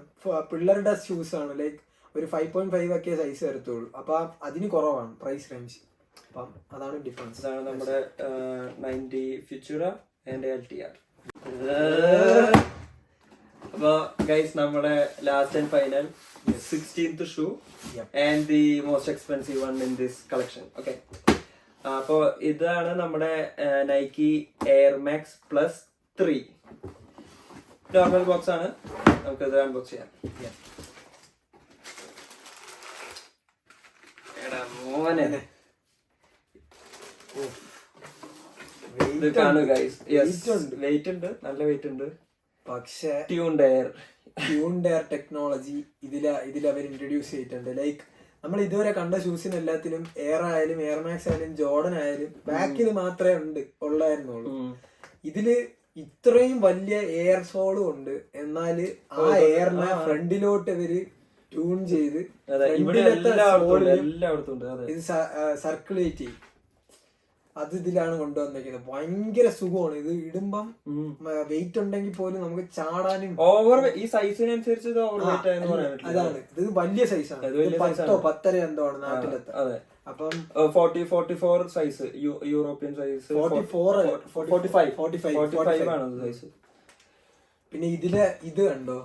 പിള്ളേരുടെ ഷൂസ് ആണ്. ലൈക്ക് ഒരു 5.5 ഒക്കെ സൈസ് വരത്തുള്ളൂ. അപ്പൊ അതിന് കുറവാണ് പ്രൈസ് റേഞ്ച്. അപ്പം അതാണ് ഡിഫറൻസ്. ഇതാണ് നമ്മുടെ 90 Futura and LTR. അപ്പൊ ഗൈസ്, നമ്മുടെ last and final 16th shoe and the most expensive one in this collection. Okay, അപ്പൊ ഇതാണ് നമ്മുടെ നൈക്കി എയർമാക്സ് പ്ലസ് 3. നോർമൽ ബോക്സ് ആണ്, നമുക്ക് ഇത് അൺബോക്സ് ചെയ്യാം. മോനെ ഇത് കാണുക ഗൈസ്. വെയിറ്റ് ഉണ്ട്, നല്ല വെയിറ്റ് ഉണ്ട്. പക്ഷേ ട്യൂൺഡ് എയർ ടെക്നോളജി ഇതിൽ അവർ ഇൻട്രൊഡ്യൂസ് ചെയ്തിട്ടുണ്ട്. ലൈക്ക് നമ്മൾ ഇതുവരെ കണ്ട ഷൂസിന് എല്ലാത്തിനും എയർ ആയാലും എയർമാക്സ് ആയാലും ജോർഡൻ ആയാലും ബാക്കിൽ മാത്രമേ ഉള്ളായിരുന്നുള്ളൂ. ഇതില് ഇത്രയും വലിയ എയർ സോളും ഉണ്ട്. എന്നാല് ആ എയറിനെ ഫ്രണ്ടിലോട്ട് ഇവര് ട്യൂൺ ചെയ്ത് ഇത് സർക്കുലേറ്റ് ചെയ്യും. അത് ഇതിലാണ് കൊണ്ടുവന്നിരിക്കുന്നത്. ഭയങ്കര സുഖമാണ്. ഇത് ഇടുമ്പം വെയിറ്റ് ഉണ്ടെങ്കിൽ പോലും നമുക്ക് ചാടാനും ഈ സൈസിനനുസരിച്ച് അതാണ്. ഇത് വലിയ സൈസാണ്, 10 എന്തോ ആണ് നാട്ടിലെത്താൻ. അപ്പം 44 സൈസ്, യൂറോപ്യൻ സൈസ് 45 ആണ് സൈസ്. പിന്നെ ഇത് കണ്ടോ,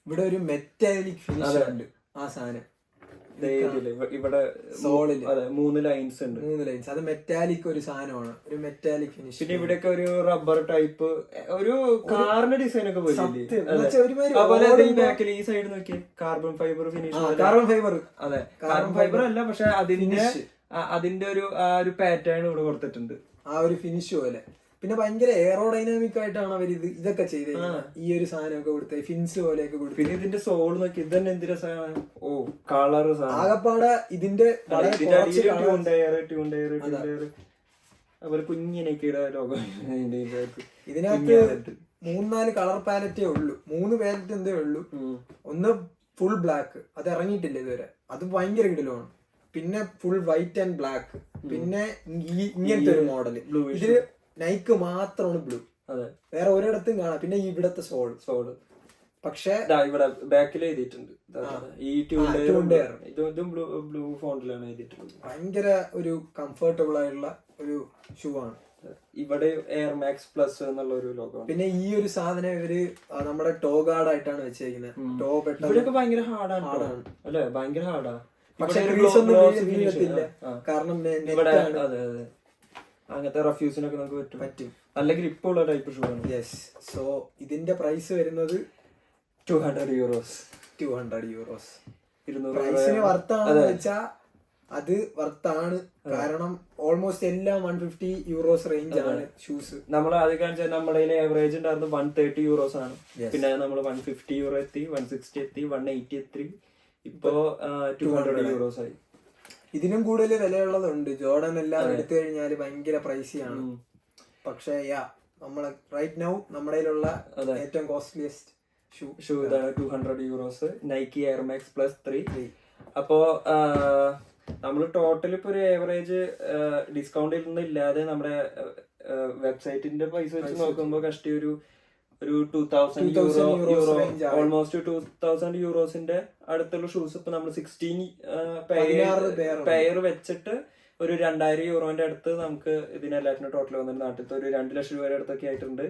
ഇവിടെ ഒരു മെറ്റാലിക് ഫിനിഷ് ഉണ്ട്. ആ സാധനം ഇവിടെ സോളില് 3 ലൈൻസ് ഉണ്ട്. 3 ലൈൻസ്. അത് മെറ്റാലിക് ഒരു സാധനമാണ്, ഒരു മെറ്റാലിക് ഫിനിഷ്. പിന്നെ ഇവിടെയൊക്കെ ഒരു റബ്ബർ ടൈപ്പ്, ഒരു കാറിന്റെ ഡിസൈൻ ഒക്കെ പോലെ. ഈ സൈഡ് നോക്കി carbon fibre finish. Carbon fibre, അതെ, കാർബൺ ഫൈബർ അല്ല, പക്ഷെ അതിന്റെ ഒരു പാറ്റേൺ ഇവിടെ കൊടുത്തിട്ടുണ്ട്, ആ ഒരു ഫിനിഷ് പോലെ. പിന്നെ ഭയങ്കര എയറോഡൈനാമിക് ആയിട്ടാണ് അവർ ഇതൊക്കെ ചെയ്തത്. ഈ ഒരു സാധനമൊക്കെ കൊടുത്തത് ഫിൻസ് പോലെയൊക്കെ കൊടുത്തു. പിന്നെ ഇതിന്റെ സോൾ നോക്കി, ഇതന്നെ എന്ത് രസമാണ്. ഓ, കളർ ആകപ്പാടെ ഇതിന്റെ അതുപോലെ കുഞ്ഞിനൊക്കെയുടെ ലോകം. ഇതിനകത്ത് 3-4 കളർ പാലറ്റേ ഉള്ളൂ. 3 പാലറ്റ് എന്തേ ഉള്ളൂ. ഒന്ന് ഫുൾ ബ്ലാക്ക്, അത് ഇറങ്ങിയിട്ടില്ല ഇതുവരെ, അത് ഭയങ്കര കിടലുമാണ്. പിന്നെ ഫുൾ വൈറ്റ് ആൻഡ് ബ്ലാക്ക്. പിന്നെ ഇങ്ങനത്തെ ഒരു മോഡല്. ഇതില് നൈക്ക് മാത്രമാണ് ബ്ലൂ, വേറെ ഒരിടത്തും കാണാം. പിന്നെ ഇവിടത്തെ സോള് പക്ഷെ ഇവിടെ ബാക്കിൽ എഴുതിയിട്ടുണ്ട്. ഈ ഇതും ബ്ലൂ ഫോണ്ടിലാണ് എഴുതിയിട്ടുള്ളത്. ഭയങ്കര ഒരു കംഫർട്ടബിൾ ആയിട്ടുള്ള ഒരു ഷൂ ആണ്. ഇവിടെ എയർമാക്സ് പ്ലസ് എന്നുള്ള ഒരു ലോഗോ. പിന്നെ ഈ ഒരു സാധനം ഇവര് നമ്മുടെ ടോ ഗാർഡ് ആയിട്ടാണ് വെച്ചേക്കുന്നത്. ടോ ഇവിടെയൊക്കെ ഭയങ്കര ഹാർഡാണ് അല്ലെ, ഭയങ്കര ഹാർഡാ. പക്ഷെ വീഴത്തില്ല, കാരണം അങ്ങനത്തെ റഫ്യൂസിനൊക്കെ നമുക്ക് പറ്റും. നല്ല ഗ്രിപ്പുള്ള ടൈപ്പ് ഷൂ ആണ്. യെസ്. സോ ഇതിന്റെ പ്രൈസ് വരുന്നത് 200 യൂറോസ്. 200 യൂറോസ് പ്രൈസിന് വർത്താണെന്ന് വെച്ചാ അത് വർത്താണ്. കാരണം ഓൾമോസ്റ്റ് എല്ലാം 150 യൂറോസ് റേഞ്ച് ആണ് ഷൂസ്. നമ്മൾ അത് കാണിച്ചാൽ നമ്മുടെ ആവറേജ് ഉണ്ടായിരുന്നു 130 യൂറോസ് ആണ്. പിന്നെ നമ്മൾ 150 യൂറോ എത്തി, 160 എത്തി, 180 എത്തി, ഇപ്പോ 200 യൂറോസ് ആയി. ഇതിനും കൂടുതൽ വിലയുള്ളതുണ്ട്. ജോർഡൻ എല്ലാം എടുത്തു കഴിഞ്ഞാൽ ഭയങ്കര പ്രൈസിയാണ്. പക്ഷേ നമ്മളെ റൈറ്റ് നൗ നമ്മുടെ കയ്യിലുള്ള ഏറ്റവും കോസ്റ്റ്ലിയസ്റ്റ് ഷൂ ഇതാണ് €200 നൈക്കി എയർ മാക്സ് +3. അപ്പോ നമ്മൾ ടോട്ടൽ ഇപ്പൊ ഒരു ഏവറേജ് ഡിസ്കൗണ്ട് ഇല്ലാതെ നമ്മുടെ വെബ്സൈറ്റിന്റെ പൈസ വെച്ച് നോക്കുമ്പോ കഷ്ടി ഒരു €2,000 ഓൾമോസ്റ്റ് €2,000 അടുത്തുള്ള ഷൂസ് ഇപ്പൊ നമ്മൾ 16 പെയർ വെച്ചിട്ട് ഒരു €2,000 അടുത്ത് നമുക്ക് ഇതിനെല്ലാറ്റിനും ടോട്ടൽ വന്നിട്ട് നാട്ടിലത്തെ ഒരു ₹2,00,000 അടുത്തൊക്കെ ആയിട്ടുണ്ട്.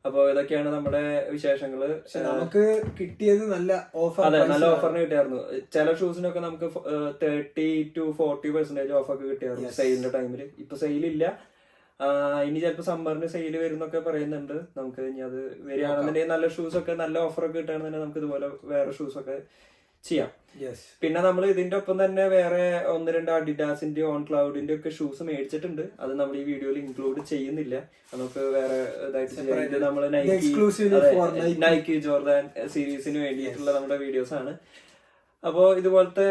അപ്പൊ ഇതൊക്കെയാണ് നമ്മുടെ വിശേഷങ്ങള്. നമുക്ക് കിട്ടിയത് നല്ല ഓഫർ. അതെ, നല്ല ഓഫറിന് കിട്ടിയായിരുന്നു. ചില ഷൂസിനൊക്കെ നമുക്ക് 30 to 40% ഓഫ് ഒക്കെ കിട്ടിയായിരുന്നു സെയിലിന്റെ ടൈമില്. ഇപ്പൊ സെയിലില്ല. ഇനി ചിലപ്പോ സമ്മറിന് സെയിൽ വരുന്നൊക്കെ പറയുന്നുണ്ട്. നമുക്ക് ഇനി അത് വരികയാണെന്നുണ്ടെങ്കിൽ നല്ല ഷൂസ് ഒക്കെ നല്ല ഓഫറൊക്കെ കിട്ടുകയാണെന്നുണ്ടെങ്കിൽ നമുക്ക് ഇതുപോലെ വേറെ ഷൂസ് ഒക്കെ ചെയ്യാം. പിന്നെ നമ്മൾ ഇതിന്റെ ഒപ്പം തന്നെ വേറെ 1-2 അഡിഡാസിന്റെ ഓൺ ക്ലൗഡിന്റെ ഒക്കെ ഷൂസ് മേടിച്ചിട്ടുണ്ട്. അത് നമ്മൾ ഈ വീഡിയോയിൽ ഇൻക്ലൂഡ് ചെയ്യുന്നില്ല. നമുക്ക് വേറെ ഇതായിട്ട് നമ്മൾ നൈക്കി ജോർദാൻ സീരീസിന് വേണ്ടിയിട്ടുള്ള നമ്മുടെ വീഡിയോസ് ആണ്. അപ്പോ ഇതുപോലത്തെ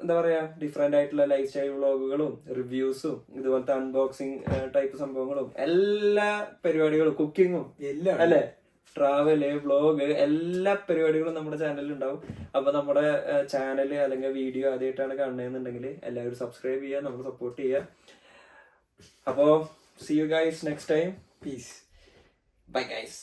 എന്താ പറയാ ഡിഫറെന്റ് ആയിട്ടുള്ള ലൈഫ് സ്റ്റൈൽ വ്ളോഗുകളും റിവ്യൂസും ഇതുപോലത്തെ അൺബോക്സിങ് ടൈപ്പ് സംഭവങ്ങളും എല്ലാ പരിപാടികളും കുക്കിങ്ങും എല്ലാം അല്ലെ, ട്രാവല് വ്ളോഗ് എല്ലാ പരിപാടികളും നമ്മുടെ ചാനലിൽ ഉണ്ടാവും. അപ്പൊ നമ്മുടെ ചാനൽ അല്ലെങ്കിൽ വീഡിയോ ആദ്യമായിട്ടാണ് കാണുന്നതെന്നുണ്ടെങ്കിൽ എല്ലാവരും സബ്സ്ക്രൈബ് ചെയ്യുക, നമ്മൾ സപ്പോർട്ട് ചെയ്യുക. അപ്പോ see you guys next time. Peace. Bye guys.